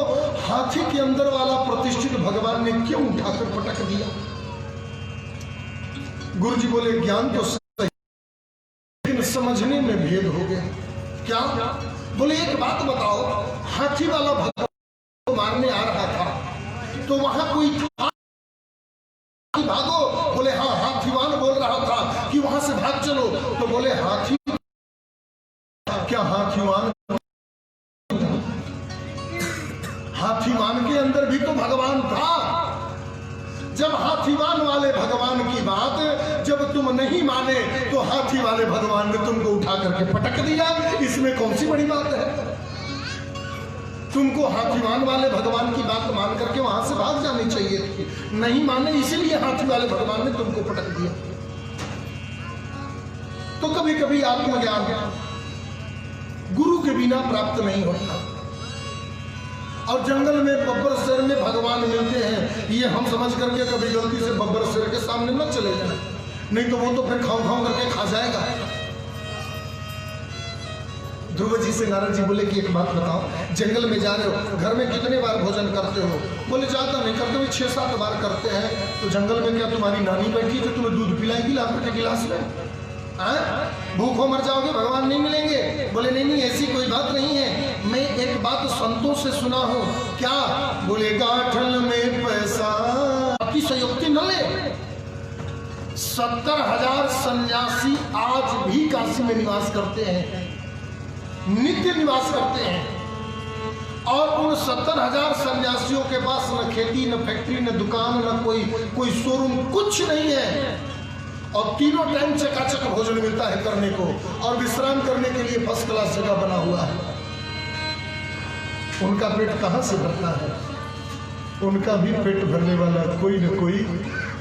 हाथी के अंदर वाला प्रतिष्ठित भगवान ने क्यों उठाकर पटक दिया? गुरु जी बोले ज्ञान तो सही, लेकिन समझने में भेद क्या? बोले एक बात बताओ, हाथी वाला भगवान को मारने आ रहा था तो वहां कोई था? भागो। बोले हाँ, हाथीवान बोल रहा था कि वहां से भाग चलो। तो बोले हाथी क्या? हाथीवान के अंदर भी तो भगवान था। जब हाथीवान वाले भगवान की बात जब तुम नहीं माने तो हाथी वाले भगवान ने तुमको उठा करके पटक दिया। इसमें कौन सी बड़ी बात है? तुमको हाथीवान वाले भगवान की बात मान करके वहां से भाग जानी चाहिए थी। नहीं माने, इसीलिए हाथी वाले भगवान ने तुमको पटक दिया। तो कभी कभी आत्मज्ञान गुरु के बिना प्राप्त नहीं होता। और जंगल में बब्बर शेर में भगवान मिलते हैं, ये हम समझ करके कभी गलती से बब्बर शेर के सामने न चले जाए, नहीं तो वो तो फिर खाओ खाओ करके खा जाएगा। ध्रुव जी से नारद जी बोले कि एक बात बताओ, जंगल में जा रहे हो, घर में कितने बार भोजन करते हो? बोले ज्यादा नहीं करते, 6-7 बार करते हैं। तो जंगल में क्या तुम्हारी नानी बैठी तो तुम्हें दूध पिलाएगी ला करके गिलास में? भूखो मर जाओगे, भगवान नहीं मिलेंगे? बोले नहीं नहीं, ऐसी कोई बात नहीं है। मैं एक बात संतों से सुना हूं। क्या? बोले गाठल में पैसा आपकी संयुक्ति न ले। 70,000 सन्यासी आज भी काशी में निवास करते हैं, नित्य निवास करते हैं। और उन 70,000 सन्यासियों के पास न खेती, न फैक्ट्री, न दुकान, न कोई शोरूम, कुछ नहीं है। और तीनों टाइम चकाचक भोजन मिलता है करने को, और विश्राम करने के लिए फर्स्ट क्लास जगह बना हुआ है। उनका पेट कहां से भरता है? उनका भी पेट भरने वाला कोई न कोई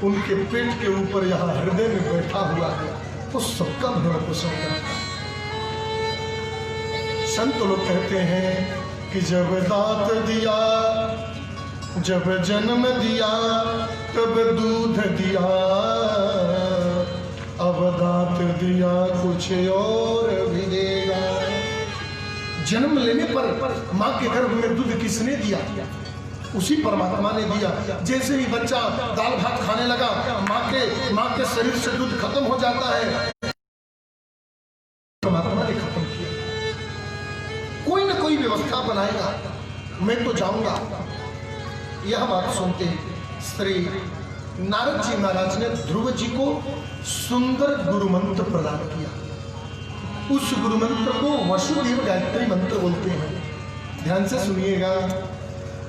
उनके पेट के ऊपर यहाँ हृदय में बैठा हुआ है, वो सबका भरण पोषण करता है। संत लोग कहते हैं कि जब दात दिया, जब जन्म दिया, तब दूध दिया, अब दात दिया कुछ और भी देगा। जन्म लेने पर माँ के गर्भ में दूध किसने दिया? उसी परमात्मा ने दिया। जैसे ही बच्चा दाल भात खाने लगा, माँ के शरीर से दूध खत्म हो जाता है, परमात्मा ने खत्म किया। कोई ना कोई व्यवस्था बनाएगा, मैं तो जाऊंगा। यह बात सुनते श्री नारद जी महाराज ने ध्रुव जी को सुंदर गुरु मंत्र प्रदान किया। उस गुरु मंत्र को वसुदेव गायत्री मंत्र बोलते हैं। ध्यान से सुनिएगा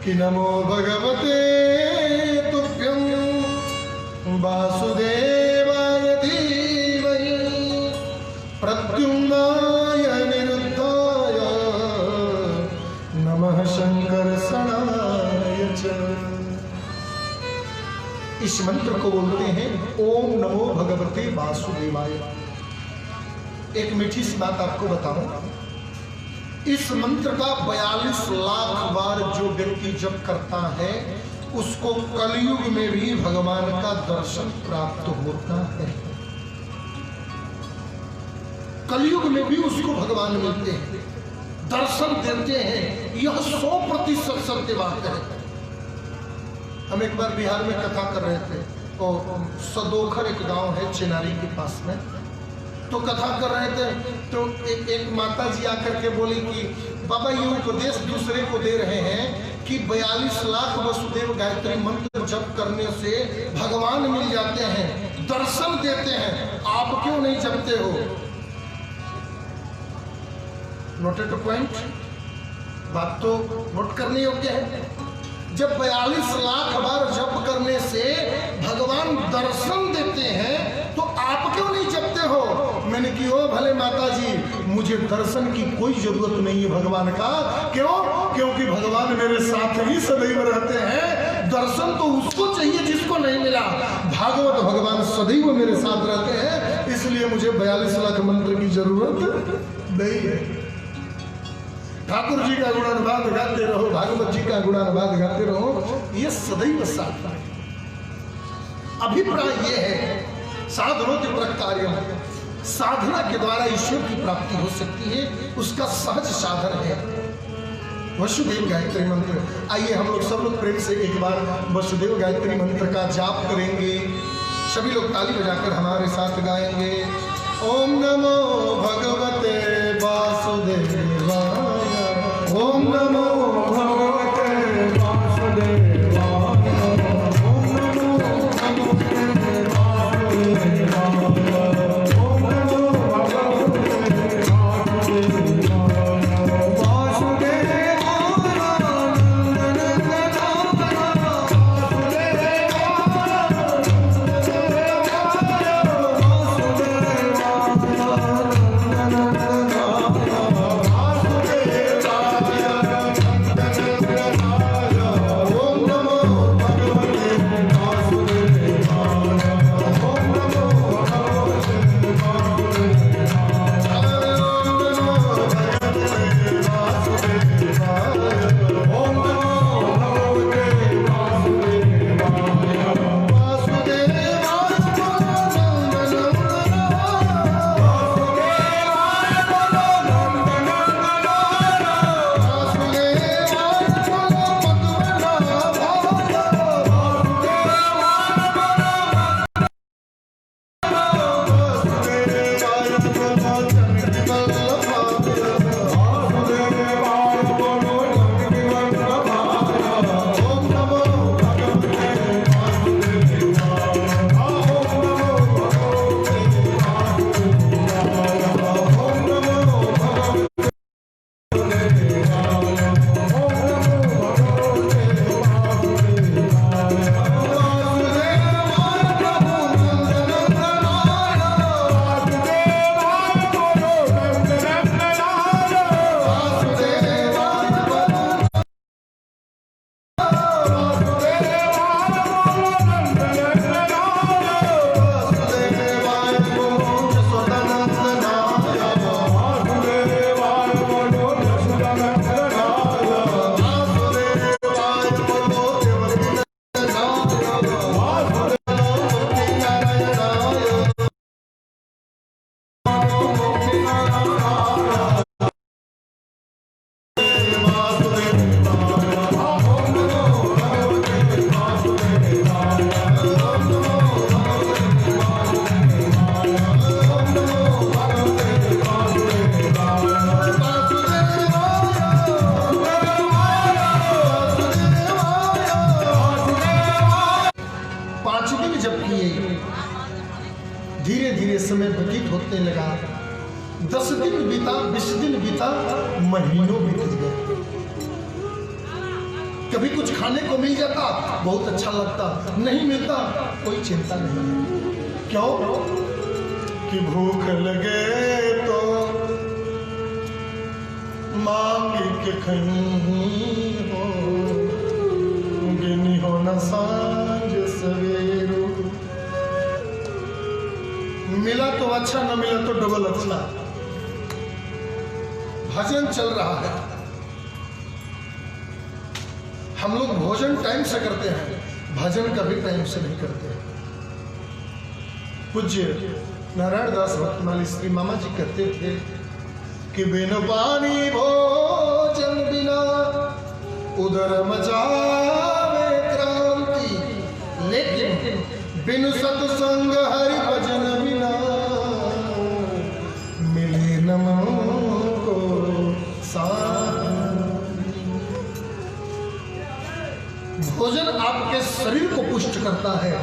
कि नमो भगवते तुभ्यं वासुदेवाय धीमहि प्रद्युम्नाय निरुद्धाय नमः शंकरसनाय च। इस मंत्र को बोलते हैं ओम नमो भगवते वासुदेवाय। एक मीठी सी बात आपको बताऊं, इस मंत्र का 42 लाख बार जो व्यक्ति जप करता है उसको कलयुग में भी भगवान का दर्शन प्राप्त होता है। कलयुग में भी उसको भगवान मिलते हैं, दर्शन देते हैं। यह 100% सत्य बात है। हम एक बार बिहार में कथा कर रहे थे, तो सदोखर एक गांव है चेनारी के पास में, तो कथा कर रहे थे तो एक माता जी आकर के बोली कि बाबा ये उपदेश दूसरे को दे रहे हैं कि 42 लाख वसुदेव गायत्री मंत्र जप करने से भगवान मिल जाते हैं, दर्शन देते हैं, आप क्यों नहीं जपते हो? नोटेड पॉइंट, बात तो नोट करने योग्य है। जब 42 लाख बार जप करने से भगवान दर्शन देते हैं तो आप क्यों नहीं जपते हो? मैंने कि ओ भले माता जी, मुझे दर्शन की कोई जरूरत नहीं है भगवान का। क्यों? क्योंकि भगवान मेरे साथ ही सदैव रहते हैं। दर्शन तो उसको चाहिए जिसको नहीं मिला। भागवत भगवान सदैव मेरे साथ रहते हैं, इसलिए मुझे 42 लाख मंत्र की जरूरत नहीं है। ठाकुर जी का गुणानुवाद गाते रहो, भागवत जी का गुणानुवाद गाते रहो, ये सदैव साथ है। अभिप्राय ये है साधनों के प्रकार्य, साधना के द्वारा ईश्वर की प्राप्ति हो सकती है, उसका सहज साधन है वसुदेव गायत्री मंत्र। आइए हम लोग सब लोग प्रेम से एक बार वसुदेव गायत्री मंत्र का जाप करेंगे। सभी लोग ताली बजाकर हमारे साथ गाएंगे। ओम नमो भगवते वासुदेवाय। ओम नमो भगवते वासुदेवाय। ओम नमो भगवते वासुदेवाय। ओम नमो भगवते धीरे धीरे समय व्यतीत होने लगा। 10 दिन बीता, 20 दिन बीता, महीनों बीत गए। कभी कुछ खाने को मिल जाता बहुत अच्छा लगता, नहीं मिलता कोई चिंता नहीं। क्यों कि भूख लगे तो मांग के कहीं हो, गिनी हो न सांझ सवेरो। मिला तो अच्छा, न मिला तो डबल अच्छा। भजन चल रहा है, हम लोग भोजन टाइम से करते हैं, भजन कभी टाइम से नहीं करते। पूज्य नारायण दास भक्तमाली श्री मामा जी कहते थे कि बिन पानी भोजन बिना उदर मचावे क्रांति, लेकिन बिन सत्संग हरि भजन बिना मिले न मन को शांति। भोजन आपके शरीर को पुष्ट करता है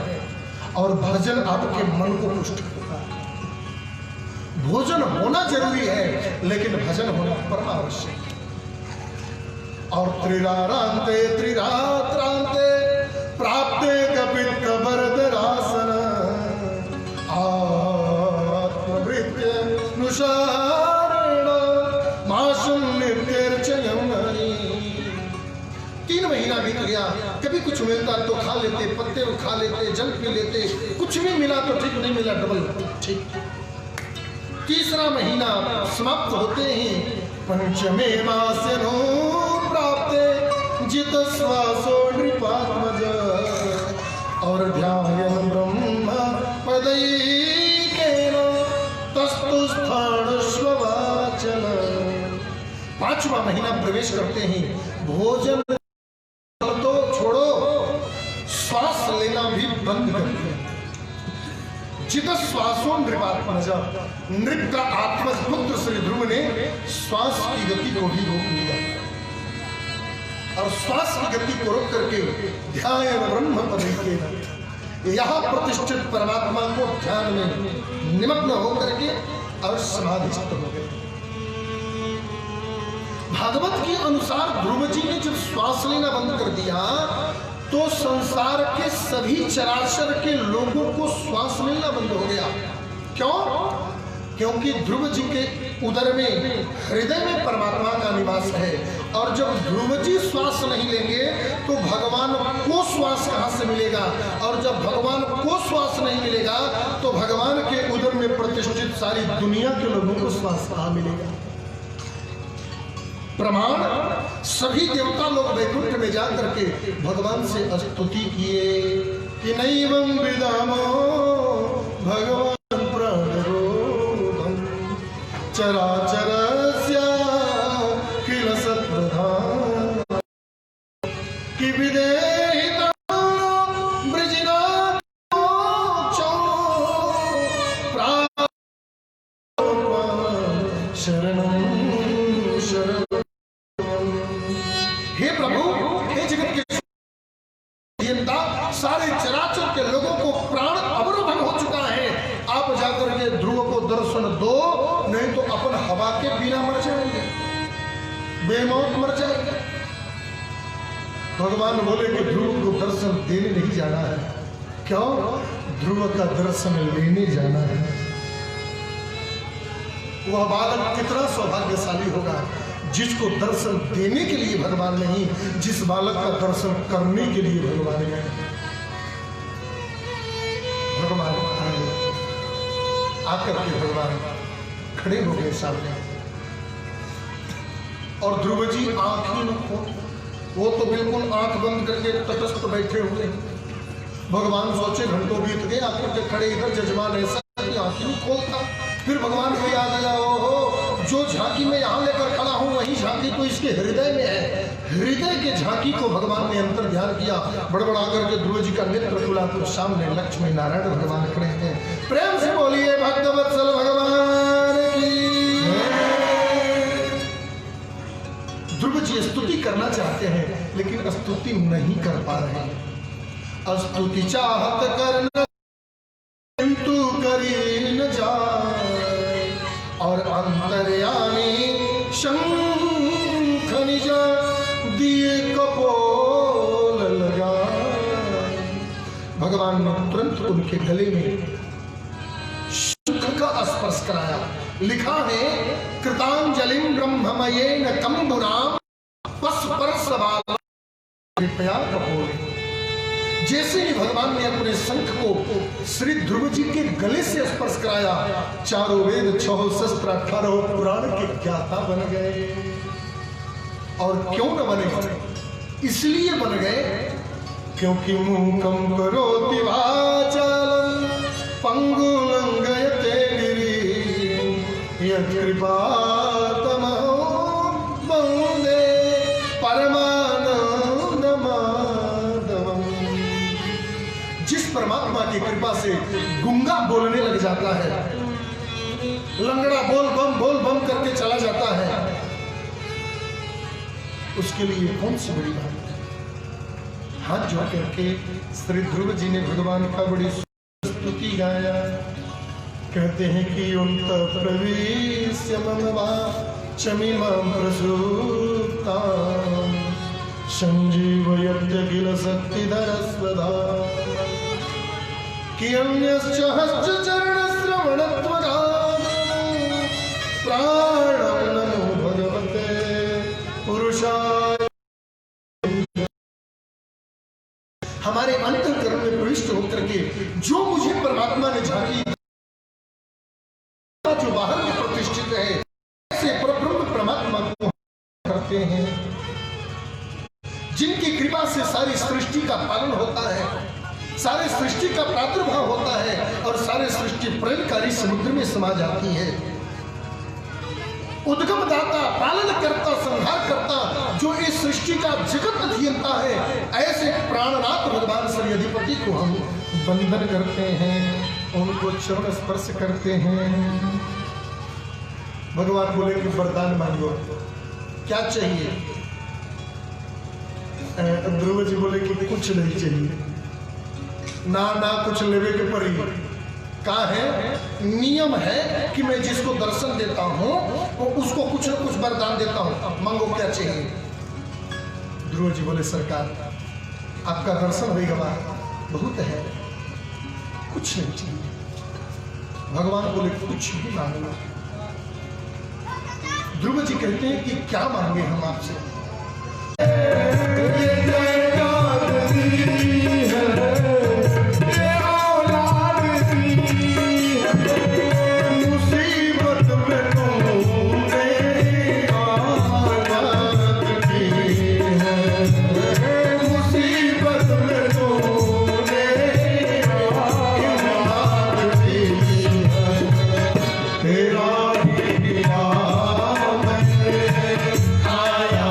और भजन आपके मन को पुष्ट करता है। भोजन होना जरूरी है, लेकिन भजन होना परम आवश्यक है। और त्रिरारांते त्रिरात्रांते प्राप्ते कपित वरदरासन आत्मवृत्य नुसारेण मासुम नित्यर्चयं हरि। 3 महीना बीत गया, कभी कुछ मिलता तो खा लेते, पत्ते खा लेते, जल पी लेते, कुछ भी मिला तो ठीक, नहीं मिला डबल ठीक। 3रा महीना समाप्त होते ही पंचमे मासनो प्राप्ते जित श्वासो नृपात्मज और ध्यान ब्रह्म पदैकेन तस्तु स्थान स्ववाचन। 5वां महीना प्रवेश करते ही भोजन तो छोड़ो, श्वास लेना भी बंद कर दिया। जित श्वासों नृपात्मज, नृप का आत्मज पुत्र श्री ध्रुव ने श्वास की गति को भी रोक लिया और श्वास की गति को रोक करके ध्यान ब्रह्म पद यहाँ प्रतिष्ठित परमात्मा को ध्यान में निमग्न होकर के और समाधिस्थ हो गए। भागवत के अनुसार ध्रुव जी ने जब श्वास लेना बंद कर दिया तो संसार के सभी चराचर के लोगों को श्वास मिलना बंद हो गया। क्यों? क्योंकि ध्रुव जी के उदर में, हृदय में परमात्मा का निवास है और जब ध्रुव जी श्वास नहीं लेंगे तो भगवान को श्वास कहां से मिलेगा, और जब भगवान को श्वास नहीं मिलेगा तो भगवान के उदर में प्रतिष्ठित सारी दुनिया के लोगों को श्वास कहां मिलेगा। प्रमाण, सभी देवता लोग वैकुंठ में जाकर के भगवान से स्तुति किए कि नैवं विदामो भगवान प्राणरोधम चराचरस्य किल सत्प्रधान कि विदेहिता ब्रजनाथ शरणं शरण। हे प्रभु, हे जगत के नियंता, सारे चराचर के लोगों को प्राण अवरोधन हो चुका है, आप जाकर के ध्रुव को दर्शन दो, नहीं तो अपन हवा के बिना मर जाएंगे, बेमौत मर जाएंगे। भगवान बोले कि ध्रुव को दर्शन देने नहीं जाना है। क्यों? ध्रुव का दर्शन लेने जाना है। वह बालक कितना सौभाग्यशाली होगा जिसको दर्शन देने के लिए भगवान नहीं, जिस बालक का दर्शन करने के लिए भगवान है। भगवान आकर के भगवान खड़े हो गए सामने और ध्रुव जी आंख ही न खोल, वो तो बिल्कुल आंख बंद करके तटस्थ बैठे हुए। भगवान सोचे घंटों बीत गए, आकर के खड़े इधर जजमान ऐसा कि आंख ही नहीं खोलता। फिर भगवान को याद आया, ओहो, जो झांकी में यहाँ लेकर खड़ा हूँ वही झांकी तो इसके हृदय में है। हृदय के झांकी को भगवान ने अंतर ध्यान किया, बड़बड़ा करके ध्रुव जी का नेत्र खुला तो सामने लक्ष्मी नारायण भगवान खड़े हैं। प्रेम से बोलिए भक्तवत्सल भगवान की। ध्रुव जी स्तुति करना चाहते हैं लेकिन स्तुति नहीं कर पा रहे हैं। स्तुति चाहत करना किंतु करी न जाए और अंतर्यामी शंख निज दिए कपोल लगाए। भगवान ने तुरंत उनके गले में शंख का स्पर्श कराया। लिखा है कृतांजलिं ब्रह्ममयेन कंबुनाम पस्पर्शबाला कृपया कपोल। जैसे ही भगवान ने अपने शंख को श्री ध्रुव जी के गले से स्पर्श कराया, चारों वेद, 6 शस्त्र, 18 पुराण के ज्ञाता बन गए। और क्यों न बने? इसलिए बन गए क्योंकि मूकं करोति वाचालं पंगुलं गयते गिरि यत्कृपातमो वन्दे परमानंद माधवम्। जिस परमात्मा की कृपा से गुंगा बोलने लग जाता है, लंगड़ा बोल बम करके चला जाता है, उसके लिए कौन सी बड़ी बात है। हाथ जोड़ करके श्री ध्रुव जी ने भगवान का बड़ी स्तुति गाया। कहते हैं कि उन्त प्रवेश्य मम वाचमिमां प्रसूप्तां संजीवयत्यखिल शक्तिधरस्वधा कि अन्यश्च हस्तचरणश्रवणत्वगात् प्राणं नमो भगवते पुरुषाय। हमारे अंतःकरण में प्रविष्ट होकर के जो मुझे परमात्मा ने झांकी, जो बाहर में प्रतिष्ठित है, ऐसे परब्रह्म परमात्मा को करते हैं जिनकी कृपा से सारी सृष्टि का पालन होता है, सारे सृष्टि का प्रादुर्भाव होता है और सारे सृष्टि प्रेमकारी समुद्र में समा जाती है। उद्गम दाता, पालन करता, संहार करता, जो इस सृष्टि का जगत अधीनता है, ऐसे प्राणनाथ भगवान श्री अधिपति को हम वंदन करते हैं। उनको चरण स्पर्श करते हैं। भगवान बोले कि वरदान मांगो, क्या चाहिए? ध्रुव जी बोले कि कुछ नहीं चाहिए, ना कुछ लेवे के परी। कहा है, नियम है कि मैं जिसको दर्शन देता हूं वो उसको कुछ न कुछ वरदान देता हूं, मांगो क्या चाहिए? ध्रुव जी बोले सरकार आपका दर्शन हो गवा बहुत है, कुछ नहीं चाहिए। भगवान बोले कुछ भी मांगो। ध्रुव जी कहते हैं कि क्या मांगे हम आपसे?
तेरा ही नाम है, आया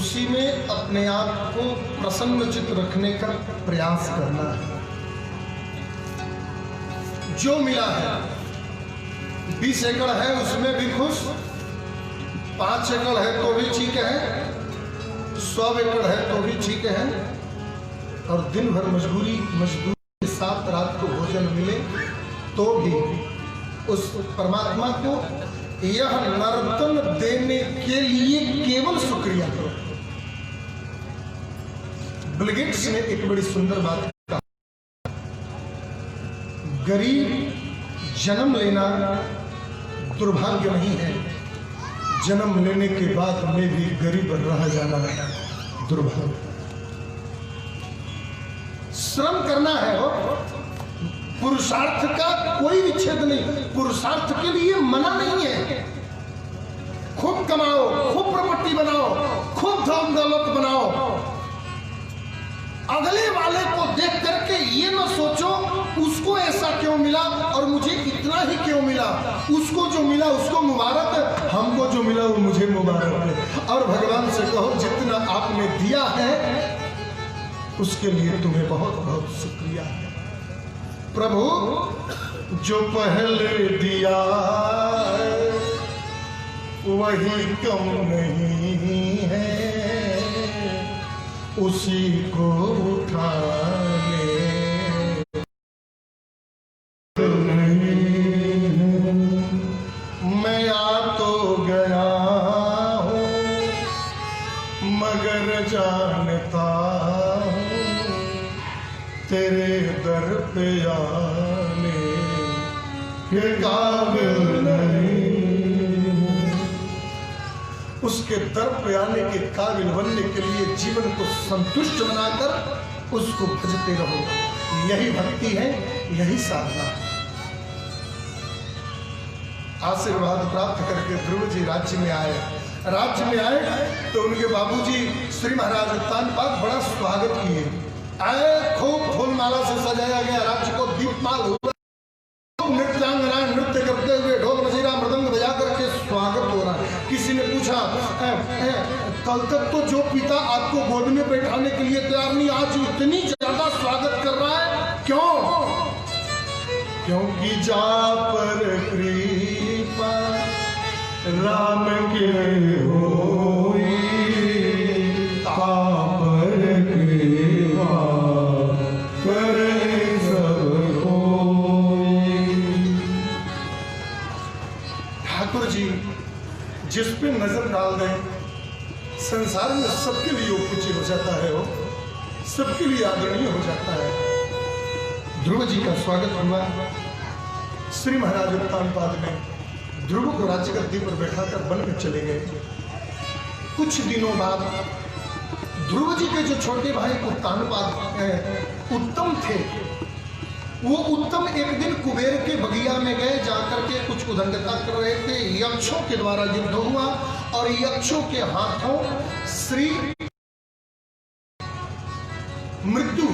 उसी में अपने आप को प्रसन्नचित रखने का प्रयास करना है। जो मिला है 20 एकड़ है उसमें भी खुश, 5 एकड़ है तो भी ठीक है, 100 एकड़ है तो भी ठीक है, और दिन भर मजदूरी के साथ रात को भोजन मिले तो भी उस परमात्मा को यह नर्तन देने के लिए केवल शुक्रिया करो। बिल गेट्स ने एक बड़ी सुंदर बात कहा, गरीब जन्म लेना दुर्भाग्य नहीं है, जन्म लेने के बाद में भी गरीब रह जाना दुर्भाग्य। श्रम करना है, वो पुरुषार्थ का कोई विच्छेद नहीं, पुरुषार्थ के लिए मना नहीं है। खूब कमाओ, खूब प्रॉपर्टी बनाओ, खूब धन दौलत बनाओ, अगले वाले को देख करके ये न सोचो उसको ऐसा क्यों मिला और मुझे इतना ही क्यों मिला, उसको जो मिला उसको मुबारक, हमको जो मिला वो मुझे मुबारक है। और भगवान से कहो जितना आपने दिया है उसके लिए तुम्हें बहुत बहुत शुक्रिया है प्रभु। जो पहले दिया वही कम नहीं है, उसी को उठाने मैं आ तो गया हूँ मगर जानता हूँ तेरे दर पे आने के काबिल नहीं, उसके दर पे आने के काबिल बनने के लिए जीवन को संतुष्ट बनाकर उसको भजते रहो। यही भक्ति है, यही साधना है। आशीर्वाद प्राप्त करके ध्रुव जी राज्य में आए। राज्य में आए तो उनके बाबूजी श्री महाराज उत्तानपाद बड़ा स्वागत किए। आए, खूब फूल माला से सजाया गया राज्य को, दीपमाल हुआ, नृत्यांगनाएं नृत्य करते हुए ढोल मजीरा मृदंग बजा करके स्वागत हो रहा है। किसी ने पूछा कल तक तो जो पिता आपको गोद में बैठाने के लिए तैयार नहीं, आज इतनी ज्यादा स्वागत कर रहा है, क्यों? क्योंकि जा पर कृपा राम के होई, पर कृपा करे सब कोई। ठाकुर जी जिस पे नजर डाल दें संसार में सबके लिए पूज्य हो जाता है, वो सबके लिए आदरणीय हो जाता है। ध्रुव जी का स्वागत हुआ। श्री महाराज उत्तानपाद ने ध्रुव को राज्य गद्दी पर बैठाकर वन में चले गए। कुछ दिनों बाद ध्रुव जी के जो छोटे भाई उत्तानपाद उत्तम थे, वो उत्तम एक दिन कुबेर के बगिया में गए, जाकर के कुछ उदंडता कर रहे थे। यक्षों के द्वारा युद्ध हुआ और यक्षों के हाथों श्री मृत्यु